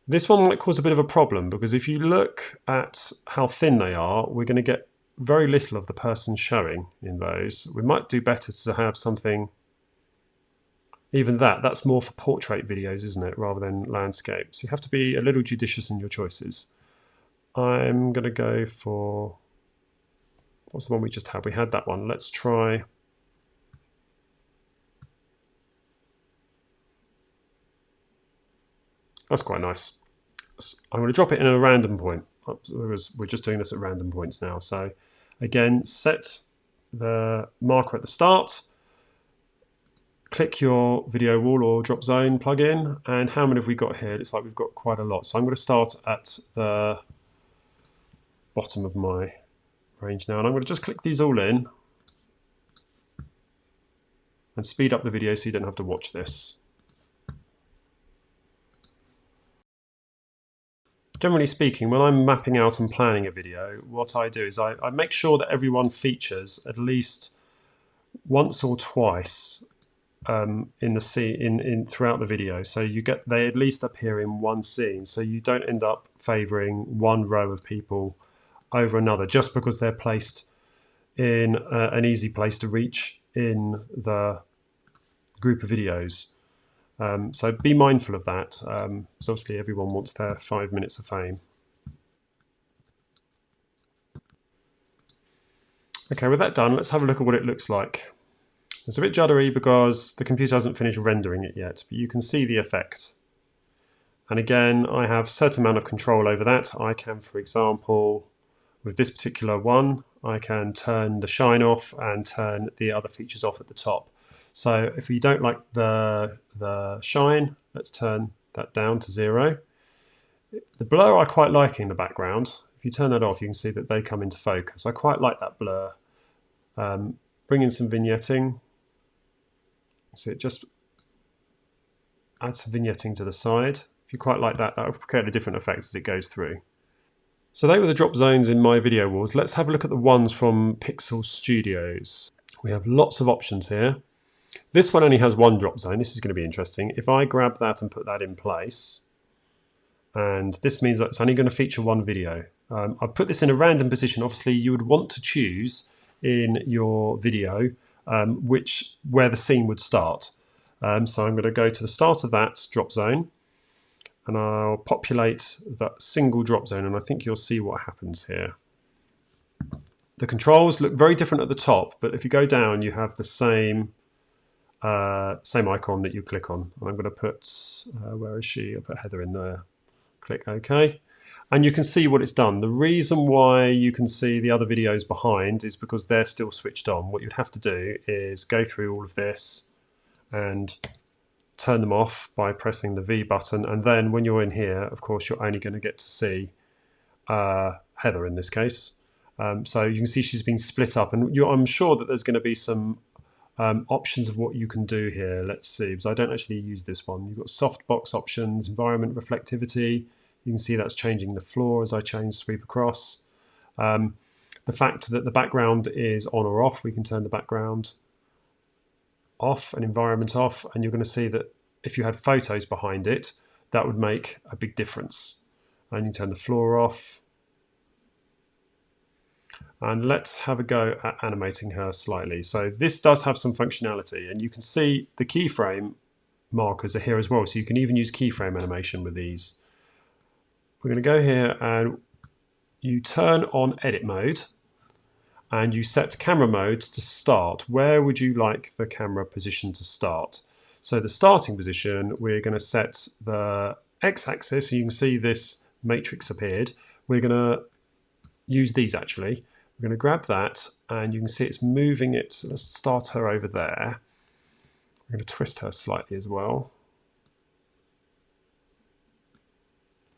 This one might cause a bit of a problem because if you look at how thin they are, we're going to get very little of the person showing in those. We might do better to have something, even that's more for portrait videos, isn't it, rather than landscape. So you have to be a little judicious in your choices. I'm going to go for, what's the one we just had? We had that one. Let's try. That's quite nice. I'm going to drop it in a random point. We're just doing this at random points now. So again, set the marker at the start. Click your video wall or drop zone plugin. And how many have we got here? It's like we've got quite a lot. So I'm going to start at the bottom of my range now, and I'm going to just click these all in. and speed up the video so you don't have to watch this. Generally speaking, when I'm mapping out and planning a video, what I do is I make sure that everyone features at least once or twice in the scene throughout the video, so they at least appear in one scene, so you don't end up favouring one row of people over another just because they're placed in an easy place to reach in the group of videos. So be mindful of that, because obviously everyone wants their 5 minutes of fame. Okay, with that done, let's have a look at what it looks like. It's a bit juddery because the computer hasn't finished rendering it yet, but you can see the effect. And again, I have a certain amount of control over that. I can, for example, with this particular one, I can turn the shine off and turn the other features off at the top. So if you don't like the shine, let's turn that down to 0. The blur I quite like in the background. If you turn that off, you can see that they come into focus. I quite like that blur. Bring in some vignetting. So it just adds some vignetting to the side. If you quite like that, that will create a different effect as it goes through. So they were the drop zones in my video walls. Let's have a look at the ones from Pixel Studios. We have lots of options here. This one only has one drop zone. This is going to be interesting. If I grab that and put that in place, and this means that it's only going to feature one video. I've put this in a random position. Obviously, you would want to choose in your video where the scene would start. So I'm going to go to the start of that drop zone, and I'll populate that single drop zone, and I think you'll see what happens here. The controls look very different at the top, but if you go down, you have the same icon that you click on. And I'm going to put, where is she? I'll put Heather in there. Click OK. And you can see what it's done. The reason why you can see the other videos behind is because they're still switched on. What you'd have to do is go through all of this and turn them off by pressing the V button. And then when you're in here, of course, you're only going to get to see Heather in this case. So you can see she's been split up. And I'm sure that there's going to be some options of what you can do here. Let's see, because I don't actually use this one. You've got softbox options, environment reflectivity. You can see that's changing the floor as I change sweep across. The fact that the background is on or off, we can turn the background off and environment off, and you're going to see that if you had photos behind it, that would make a big difference. And you turn the floor off. And let's have a go at animating her slightly. So this does have some functionality, and you can see the keyframe markers are here as well. So you can even use keyframe animation with these. We're going to go here and you turn on edit mode and you set camera modes to start. Where would you like the camera position to start? So the starting position, we're going to set the x-axis. So you can see this matrix appeared. We're going to use these actually. We're going to grab that and you can see it's moving it. So let's start her over there. We're going to twist her slightly as well.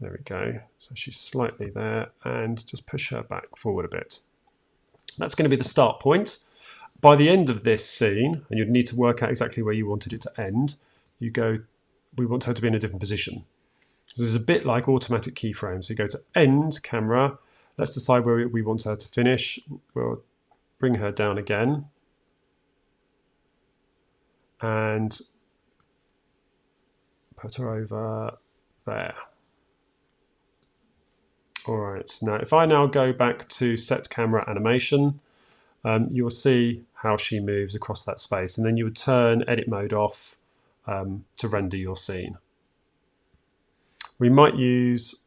There we go. So she's slightly there, and just push her back forward a bit. That's going to be the start point. By the end of this scene, and you'd need to work out exactly where you wanted it to end, we want her to be in a different position. So this is a bit like automatic keyframes. So you go to end camera. Let's decide where we want her to finish. We'll bring her down again. And put her over there. All right, now if I now go back to set camera animation, you'll see how she moves across that space, and then you would turn edit mode off to render your scene. We might use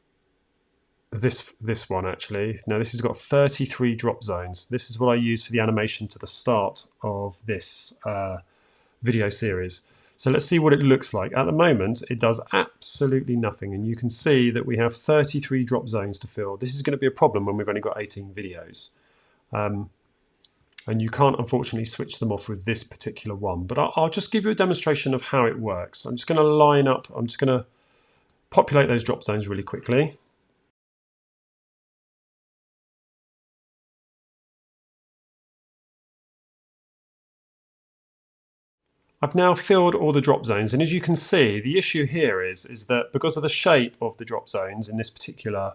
this one actually. Now this has got 33 drop zones. This is what I use for the animation to the start of this video series. So let's see what it looks like. At the moment, it does absolutely nothing. And you can see that we have 33 drop zones to fill. This is going to be a problem when we've only got 18 videos. And you can't, unfortunately, switch them off with this particular one. But I'll just give you a demonstration of how it works. I'm just going to line up. I'm just going to populate those drop zones really quickly. I've now filled all the drop zones, and as you can see, the issue here is that because of the shape of the drop zones in this particular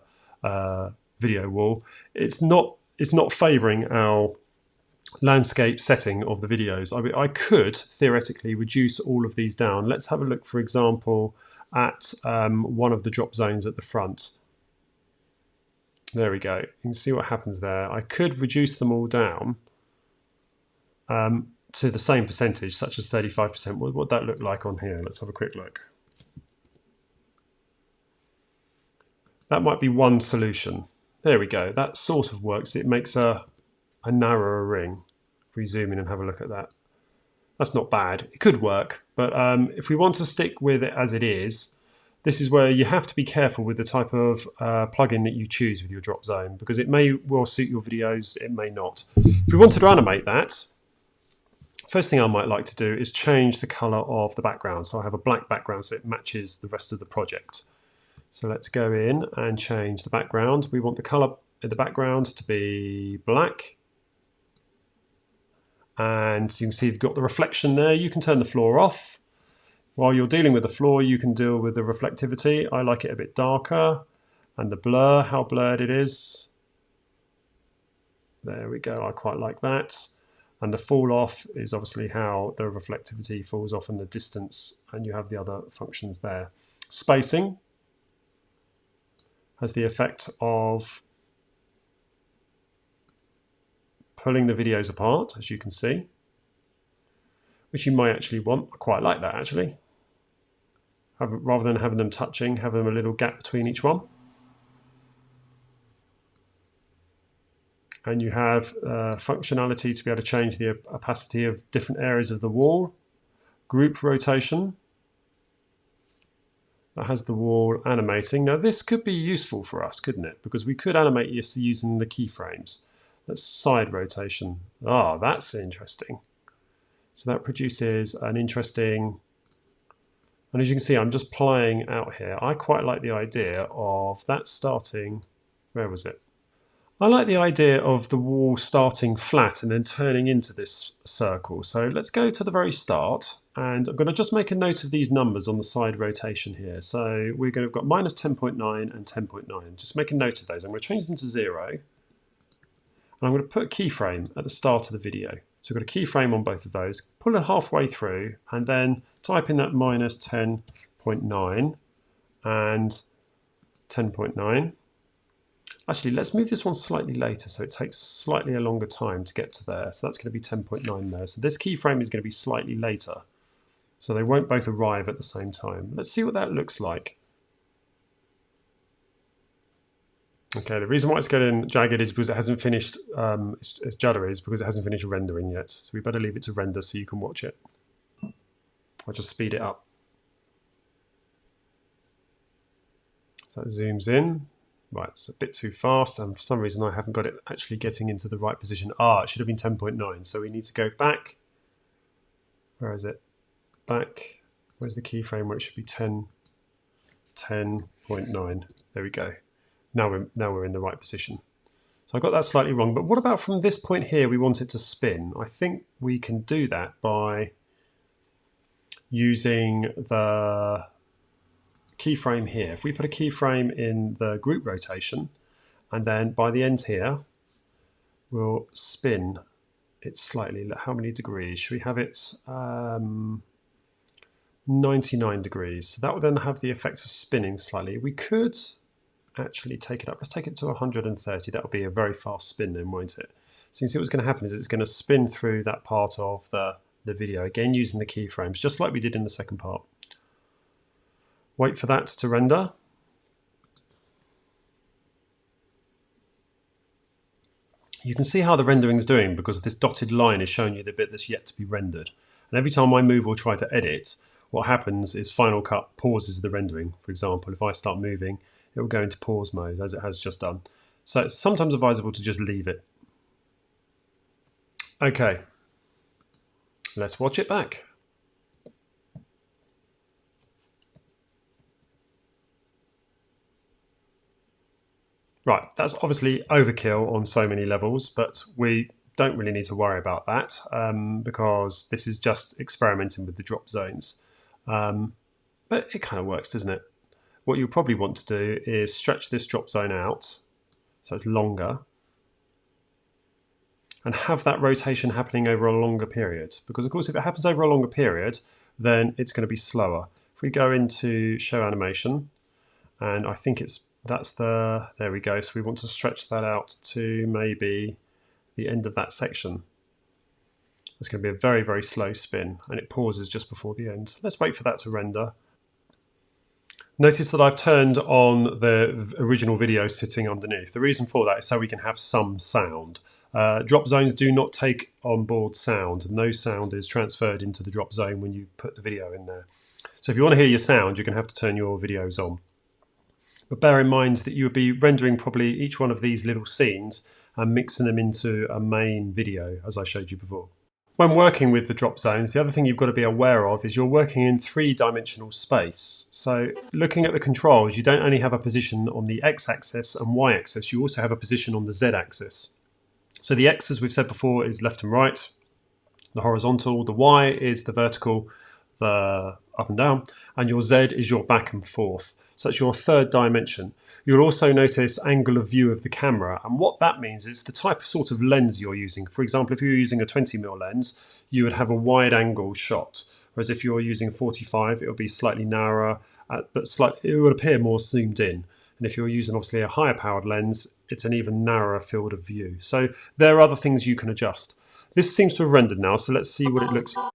video wall, it's not favouring our landscape setting of the videos. I could theoretically reduce all of these down. Let's have a look, for example, at one of the drop zones at the front. There we go. You can see what happens there. I could reduce them all down to the same percentage, such as 35%. What would that look like on here? Let's have a quick look. That might be one solution. There we go. That sort of works. It makes a narrower ring. If we zoom in and have a look at that, that's not bad. It could work, but if we want to stick with it as it is, this is where you have to be careful with the type of plugin that you choose with your drop zone, because it may well suit your videos, it may not. If we wanted to animate that, first thing I might like to do is change the color of the background. So I have a black background so it matches the rest of the project. So let's go in and change the background. We want the color in the background to be black. And you can see you've got the reflection there. You can turn the floor off. While you're dealing with the floor, you can deal with the reflectivity. I like it a bit darker. And the blur, how blurred it is. There we go, I quite like that. And the fall off is obviously how the reflectivity falls off and the distance, and you have the other functions there. Spacing has the effect of pulling the videos apart, as you can see, which you might actually want. I quite like that actually. Rather than having them touching, have them a little gap between each one. And you have functionality to be able to change the opacity of different areas of the wall. Group rotation. That has the wall animating. Now this could be useful for us, couldn't it? Because we could animate this using the keyframes. That's side rotation. Ah, that's interesting. So that produces an interesting, and as you can see, I'm just playing out here. I quite like the idea of that starting, where was it? I like the idea of the wall starting flat and then turning into this circle. So let's go to the very start, and I'm going to just make a note of these numbers on the side rotation here. So we're going to have got minus 10.9 and 10.9. Just make a note of those. I'm going to change them to 0. And I'm going to put a keyframe at the start of the video. So we've got a keyframe on both of those, pull it halfway through, and then type in that minus 10.9 and 10.9. Actually, let's move this one slightly later so it takes slightly a longer time to get to there. So that's going to be 10.9 there. So this keyframe is going to be slightly later. So they won't both arrive at the same time. Let's see what that looks like. Okay, the reason why it's getting jagged is because it hasn't finished, it's judder is because it hasn't finished rendering yet. So we better leave it to render so you can watch it. I'll just speed it up. So that zooms in. Right, it's a bit too fast, and for some reason I haven't got it actually getting into the right position. Ah, it should have been 10.9, so we need to go back. Where is it? Back. Where's the keyframe where it should be 10.9? There we go. Now we're in the right position. So I got that slightly wrong, but what about from this point here we want it to spin? I think we can do that by using the keyframe here. If we put a keyframe in the group rotation, and then by the end here we'll spin it slightly. How many degrees? Should we have it 99 degrees? So that would then have the effect of spinning slightly. We could actually take it up. Let's take it to 130. That would be a very fast spin then, won't it? So you can see what's going to happen is it's going to spin through that part of the video, again using the keyframes, just like we did in the second part. Wait for that to render. You can see how the rendering is doing because this dotted line is showing you the bit that's yet to be rendered. And every time I move or try to edit, what happens is Final Cut pauses the rendering. For example, if I start moving, it will go into pause mode as it has just done. So it's sometimes advisable to just leave it. Okay, let's watch it back. Right, that's obviously overkill on so many levels, but we don't really need to worry about that because this is just experimenting with the drop zones. But it kind of works, doesn't it? What you'll probably want to do is stretch this drop zone out so it's longer and have that rotation happening over a longer period. Because of course, if it happens over a longer period, then it's going to be slower. If we go into show animation, and I think there we go. So we want to stretch that out to maybe the end of that section. It's going to be a very, very slow spin, and it pauses just before the end. Let's wait for that to render. Notice that I've turned on the original video sitting underneath. The reason for that is so we can have some sound. Drop zones do not take on board sound. No sound is transferred into the drop zone when you put the video in there. So if you want to hear your sound, you're going to have to turn your videos on. But bear in mind that you would be rendering probably each one of these little scenes and mixing them into a main video, as I showed you before. When working with the drop zones, the other thing you've got to be aware of is you're working in three-dimensional space. So looking at the controls, you don't only have a position on the x-axis and y-axis, you also have a position on the z-axis. So the x, as we've said before, is left and right, the horizontal, the y is the vertical, the up and down, and your z is your back and forth. So that's your third dimension. You'll also notice angle of view of the camera, and what that means is the type of sort of lens you're using. For example, if you're using a 20mm lens, you would have a wide angle shot, whereas if you're using 45, it'll be slightly narrower, but it will appear more zoomed in. And if you're using obviously a higher powered lens, it's an even narrower field of view. So there are other things you can adjust. This seems to have rendered now, so let's see what it looks like.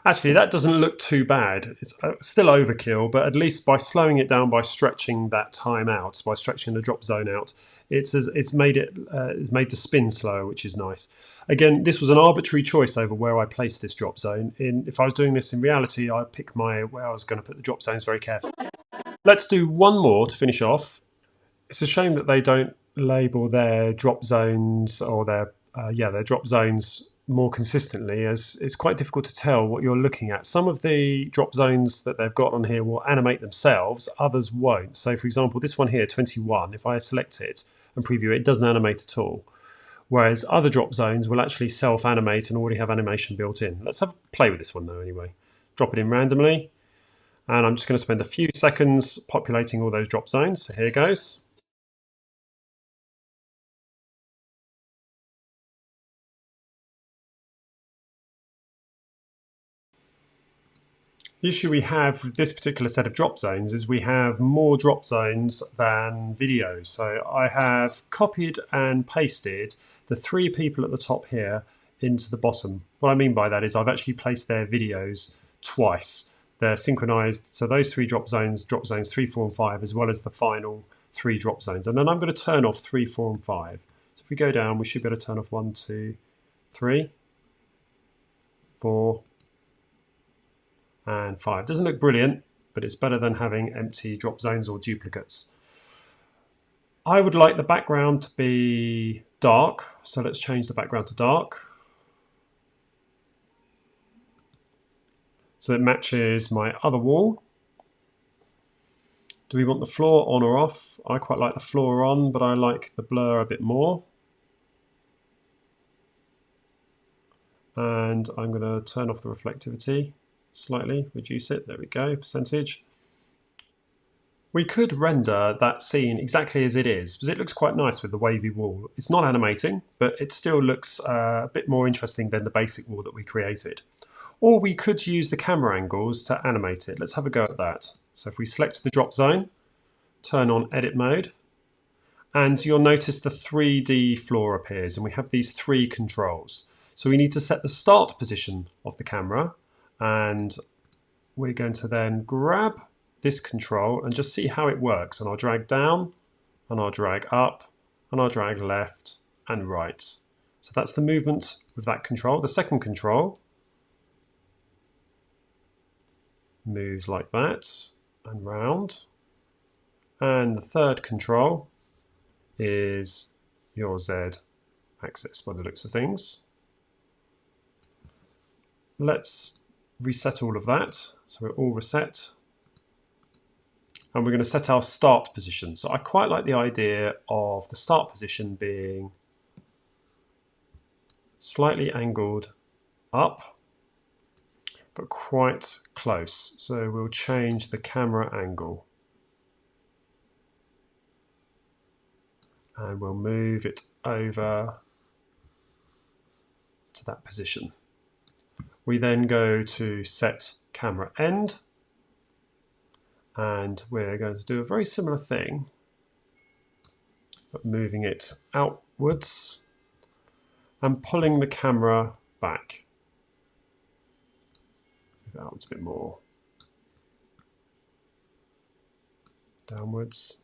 Actually, that doesn't look too bad. It's still overkill, but at least by slowing it down, by stretching that time out, by stretching the drop zone out, it's made the spin slower, which is nice. Again, this was an arbitrary choice over where I placed this drop zone. If I was doing this in reality, I'd pick where I was going to put the drop zones very carefully. Let's do one more to finish off. It's a shame that they don't label their drop zones or their drop zones more consistently, as it's quite difficult to tell what you're looking at. Some of the drop zones that they've got on here will animate themselves, others won't. So for example, this one here, 21, if I select it and preview it, it doesn't animate at all. Whereas other drop zones will actually self-animate and already have animation built in. Let's have a play with this one though anyway. Drop it in randomly, and I'm just going to spend a few seconds populating all those drop zones. So here goes. The issue we have with this particular set of drop zones is we have more drop zones than videos. So I have copied and pasted the three people at the top here into the bottom. What I mean by that is I've actually placed their videos twice. They're synchronized, so those three drop zones 3, 4 and 5, as well as the final three drop zones. And then I'm going to turn off 3, 4 and 5. So if we go down, we should be able to turn off 1, 2, 3, 4, and 5. Doesn't look brilliant, but it's better than having empty drop zones or duplicates. I would like the background to be dark, so let's change the background to dark. So it matches my other wall. Do we want the floor on or off? I quite like the floor on, but I like the blur a bit more. And I'm going to turn off the reflectivity slightly, reduce it, there we go, percentage. We could render that scene exactly as it is, because it looks quite nice with the wavy wall. It's not animating, but it still looks a bit more interesting than the basic wall that we created. Or we could use the camera angles to animate it. Let's have a go at that. So if we select the drop zone, turn on edit mode, and you'll notice the 3D floor appears, and we have these three controls. So we need to set the start position of the camera, and we're going to then grab this control and just see how it works. And I'll drag down, and I'll drag up, and I'll drag left and right. So that's the movement with that control. The second control moves like that and round. And the third control is your Z axis by the looks of things. Let's reset all of that. So we're all reset. And we're going to set our start position. So I quite like the idea of the start position being slightly angled up, but quite close. So we'll change the camera angle. And we'll move it over to that position. We then go to set camera end, and we're going to do a very similar thing, but moving it outwards and pulling the camera back. Move it outwards a bit more. Downwards.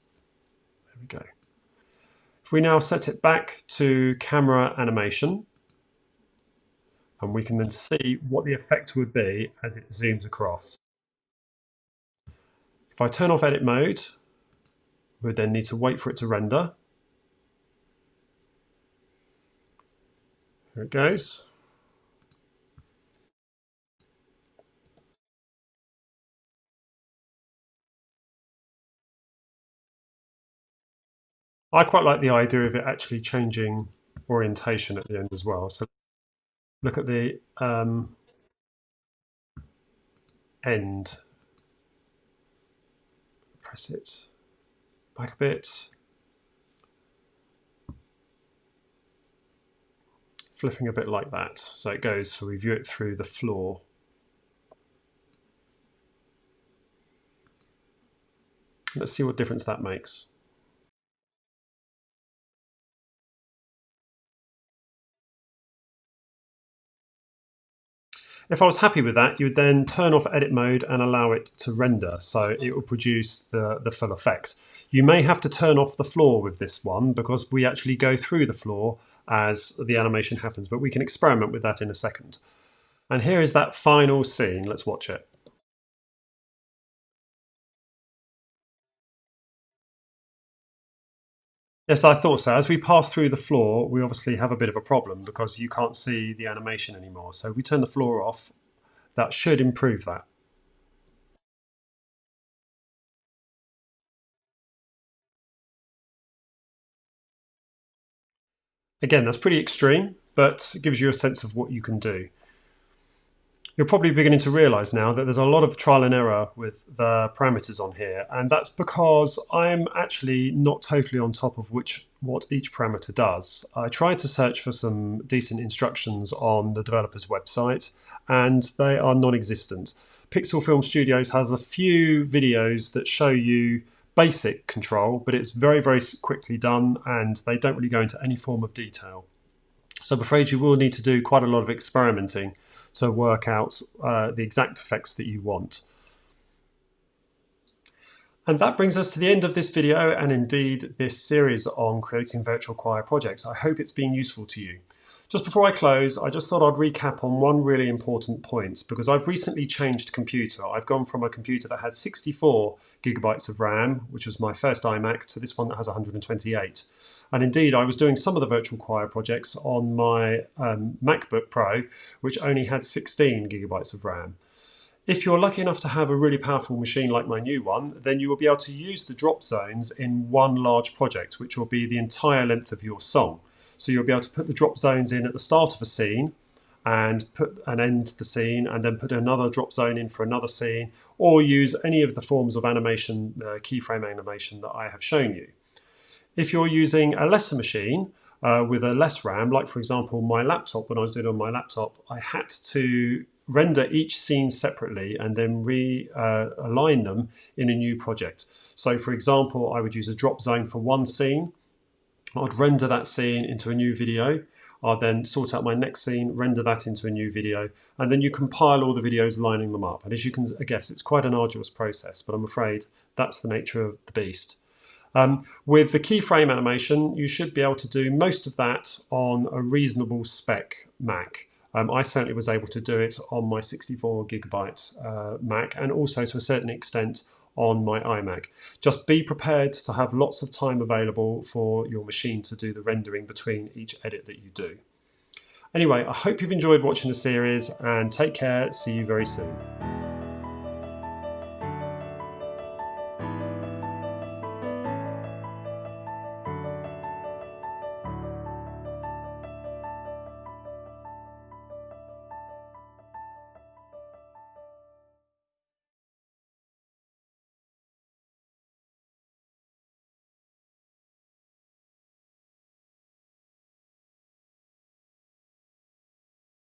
There we go. If we now set it back to camera animation, and we can then see what the effect would be as it zooms across. If I turn off edit mode, we then need to wait for it to render. Here it goes. I quite like the idea of it actually changing orientation at the end as well. So look at the end. Press it back a bit. Flipping a bit like that. So it goes, so we view it through the floor. Let's see what difference that makes. If I was happy with that, you would then turn off edit mode and allow it to render, so it will produce the full effect. You may have to turn off the floor with this one because we actually go through the floor as the animation happens, but we can experiment with that in a second. And here is that final scene. Let's watch it. Yes, I thought so. As we pass through the floor, we obviously have a bit of a problem because you can't see the animation anymore. So we turn the floor off. That should improve that. Again, that's pretty extreme, but it gives you a sense of what you can do. You're probably beginning to realize now that there's a lot of trial and error with the parameters on here, and that's because I'm actually not totally on top of what each parameter does. I tried to search for some decent instructions on the developer's website, and they are non-existent. Pixel Film Studios has a few videos that show you basic control, but it's very, very quickly done, and they don't really go into any form of detail. So I'm afraid you will need to do quite a lot of experimenting to work out the exact effects that you want. And that brings us to the end of this video and indeed this series on creating virtual choir projects. I hope it's been useful to you. Just before I close, I just thought I'd recap on one really important point because I've recently changed computer. I've gone from a computer that had 64 gigabytes of RAM, which was my first iMac, to this one that has 128. And indeed, I was doing some of the virtual choir projects on my MacBook Pro, which only had 16 gigabytes of RAM. If you're lucky enough to have a really powerful machine like my new one, then you will be able to use the drop zones in one large project, which will be the entire length of your song. So you'll be able to put the drop zones in at the start of a scene and put an end to the scene and then put another drop zone in for another scene, or use any of the forms of animation, keyframe animation that I have shown you. If you're using a lesser machine with a less RAM, like for example my laptop, when I was doing it on my laptop, I had to render each scene separately and then realign them in a new project. So for example, I would use a drop zone for one scene. I'd render that scene into a new video. I'll then sort out my next scene, render that into a new video, and then you compile all the videos lining them up. And as you can guess, it's quite an arduous process, but I'm afraid that's the nature of the beast. With the keyframe animation, you should be able to do most of that on a reasonable spec Mac. I certainly was able to do it on my 64 gigabyte Mac and also to a certain extent on my iMac. Just be prepared to have lots of time available for your machine to do the rendering between each edit that you do. Anyway, I hope you've enjoyed watching the series and take care. See you very soon.